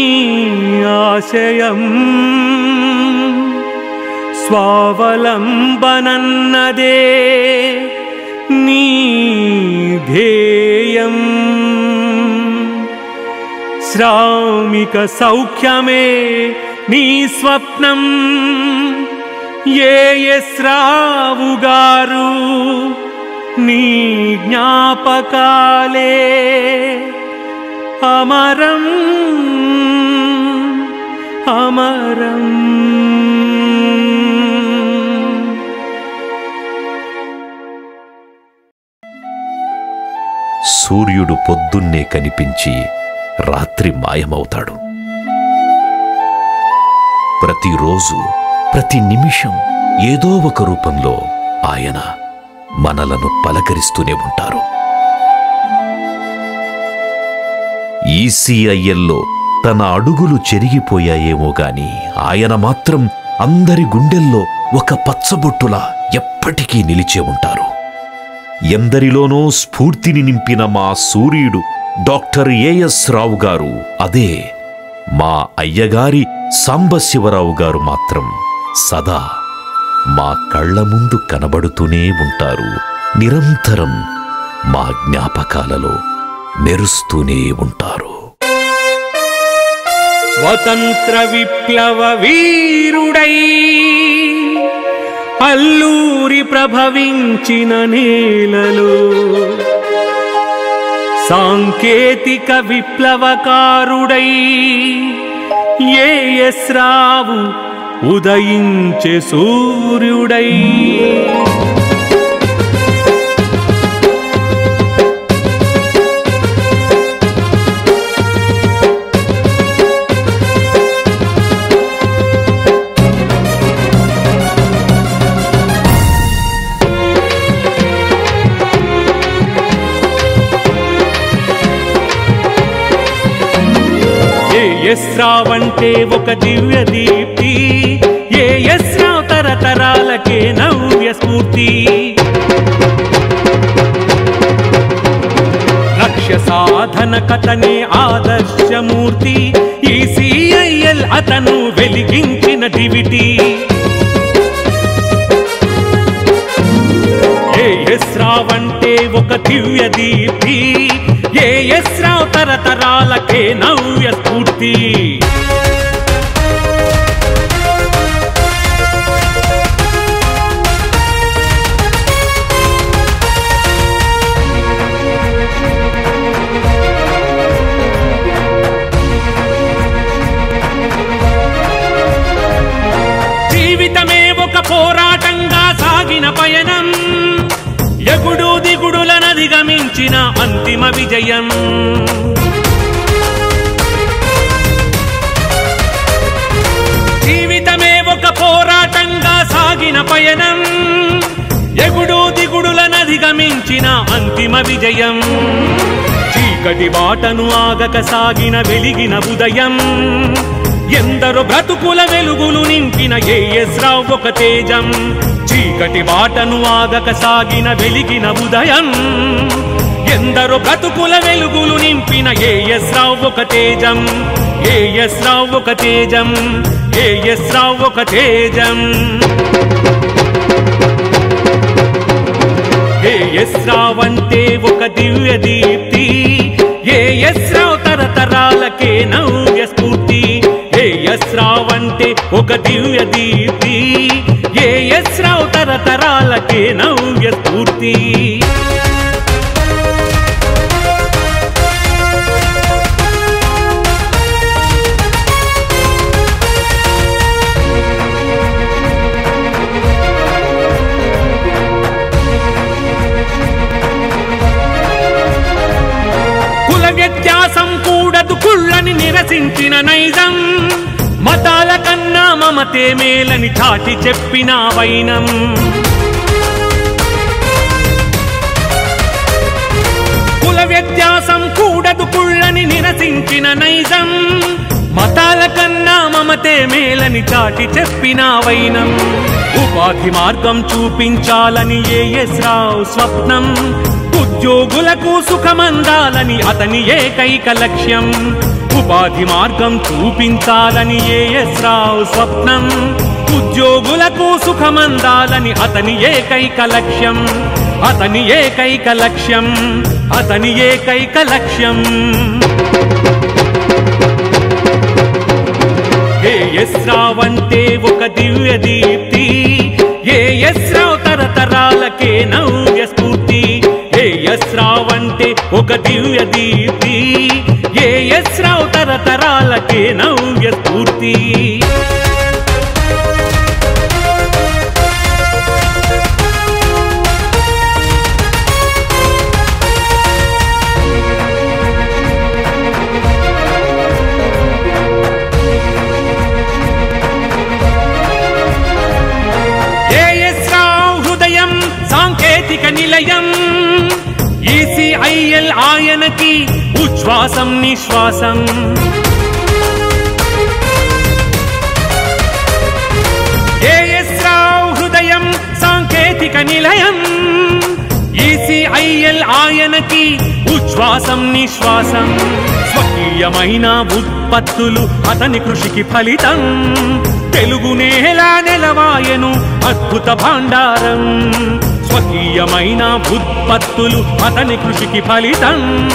ఆశయం, స్వావలంబనన్నదే నీ ధ్యేయం. శ్రామిక సౌఖ్యమే నీ స్వప్నం. ఏఎస్ రావు గారు నీ జ్ఞాపకాలే అమరం అమరం. సూర్యుడు పొద్దున్నే కనిపించి రాత్రి మాయమవుతాడు. ప్రతిరోజు ప్రతి నిమిషం ఏదో ఒక రూపంలో ఆయన మనలను పలకరిస్తూనే ఉంటారు. ఈసీఐఎల్లో తన అడుగులు చెరిగిపోయాయేమో గాని ఆయన మాత్రం అందరి గుండెల్లో ఒక పచ్చబొట్టులా ఎప్పటికీ నిలిచే ఉంటారు. ఎందరిలోనో స్ఫూర్తిని నింపిన మా సూర్యుడు డాక్టర్ ఏఎస్ రావు గారు, అదే మా అయ్యగారి సాంబశివరావు గారు మాత్రం సదా మా కళ్ల ముందు కనబడుతూనే ఉంటారు. నిరంతరం మా జ్ఞాపకాలలో మెరుస్తూనే ఉంటారు. స్వతంత్ర విప్లవ వీరుడై అల్లూరి ప్రభవించిన నేలలో సాంకేతిక విప్లవకారుడై ఏఎస్ రావు ఉదయించే సూర్యుడై. ఏఎస్ రావు అంటే ఒక దివ్య దీప్తి, ఏఎస్ రావు తరతరాలకే నవ్య స్ఫూర్తి. లక్ష్య సాధన కథనే ఆదర్శమూర్తి, ఈసీఐఎల్ అతను వెలిగించిన దివిటి. ఏఎస్ రావు అంటే ఒక దివ్య దీప్తి, ఏఎస్ రావు తరతరాలకే నవ్య స్ఫూర్తి. జీవితమే ఒక పోరాటంగా సాగిన పయనం, ఎగుడు దిగుడులనధిగమించిన అంతిమ విజయం. జీవితమే ఒక పోరాటంగా సాగిన పయనం, ఎగుడు దిగుడులనధిగమించిన అంతిమ విజయం. చీకటి బాటను ఆగక సాగిన వెలిగిన ఉదయం, ఎందరో బ్రతుకుల వెలుగులు నింపిన ఏఎస్ రావు ఒక తేజం. చీకటి బాటను ఆగక సాగిన వెలిగిన ఉదయం, ఎందరో బ్రతుకుల వెలుగులు నింపిన ఏఎస్ రావు ఒక తేజం. ఏఎస్ రావు ఒక తేజం, ఏఎస్ రావు ఒక తేజం. ఏఎస్ రావు అంటే ఒక దివ్య దీప్తి, ఏఎస్ రావు తరతరాలకే నవ్య స్ఫూర్తి. ఏఎస్ రావు అంటే ఒక దివ్య దీప్తి, ఏఎస్ రావు తరతరాలకే నవ్య స్ఫూర్తి. కుల వ్యత్యాసం కూడదు కుళ్ళని నిరసించిన నైజం, మతాల కన్నా మమతే మేలని చాటి చెప్పిన వైనం. కుల వ్యత్యాసం కూడదు కుళ్ళని నిరసించిన నైజం, మతాల కన్నా మమతే మేలని చాటి చెప్పిన వైనం. ఉపాధి మార్గం చూపించాలని ఏఎస్ రావు స్వప్నం, ఉద్యోగులకు సుఖమందాలని అతని ఏకైక లక్ష్యం. ఉపాధి మార్గం చూపించాలని ఏఎస్ రావు స్వప్నం, ఉద్యోగులకు సుఖమందాలని అతని ఏకైక లక్ష్యం. అతని ఏకైక లక్ష్యం, అతని ఏకైక లక్ష్యం. ఏఎస్ రావు అంటే ఒక దివ్య దీప్తి, ఏఎస్ రావు తరతరాలకే నవ్య స్ఫూర్తి. ఏఎస్ రావు అంటే ఒక దివ్య దీప్తి, ఏఎస్ రావు తరతరాలకే నవ్య స్ఫూర్తి. ఈసీఐఎల్ ఆయనకి ఉచ్ఛ్వాసం నిశ్వాసం. ఏఎస్ రావు హృదయం సాంకేతిక నిలయం. ఈసీఐఎల్ ఆయనకి ఉచ్ఛ్వాసం నిశ్వాసం. స్వకీయమైన ఉత్పత్తులు అతని కృషికి ఫలితం. తెలుగు నేల నెలవాయను అద్భుత భాండారం. స్వకీయమైన ఉత్పత్తులు అతని కృషికి ఫలితం.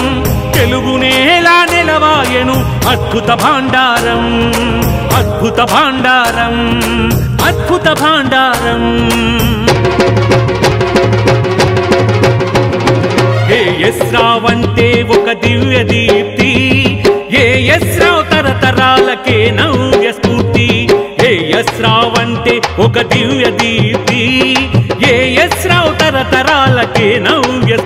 తెలుగు నేల నెలవాయను అద్భుత భాండారం. అద్భుత భాండారం. అద్భుత భాండారం. ఏఎస్ రావు అంటే ఒక దివ్య దీప్తి. ఏఎస్ రావు తరతరాలకే నవ్య స్ఫూర్తి. ఏఎస్ రావు అంటే ఒక దివ్య దీప్తి. ఏఎస్ రావు తరతరాలకే నవ్య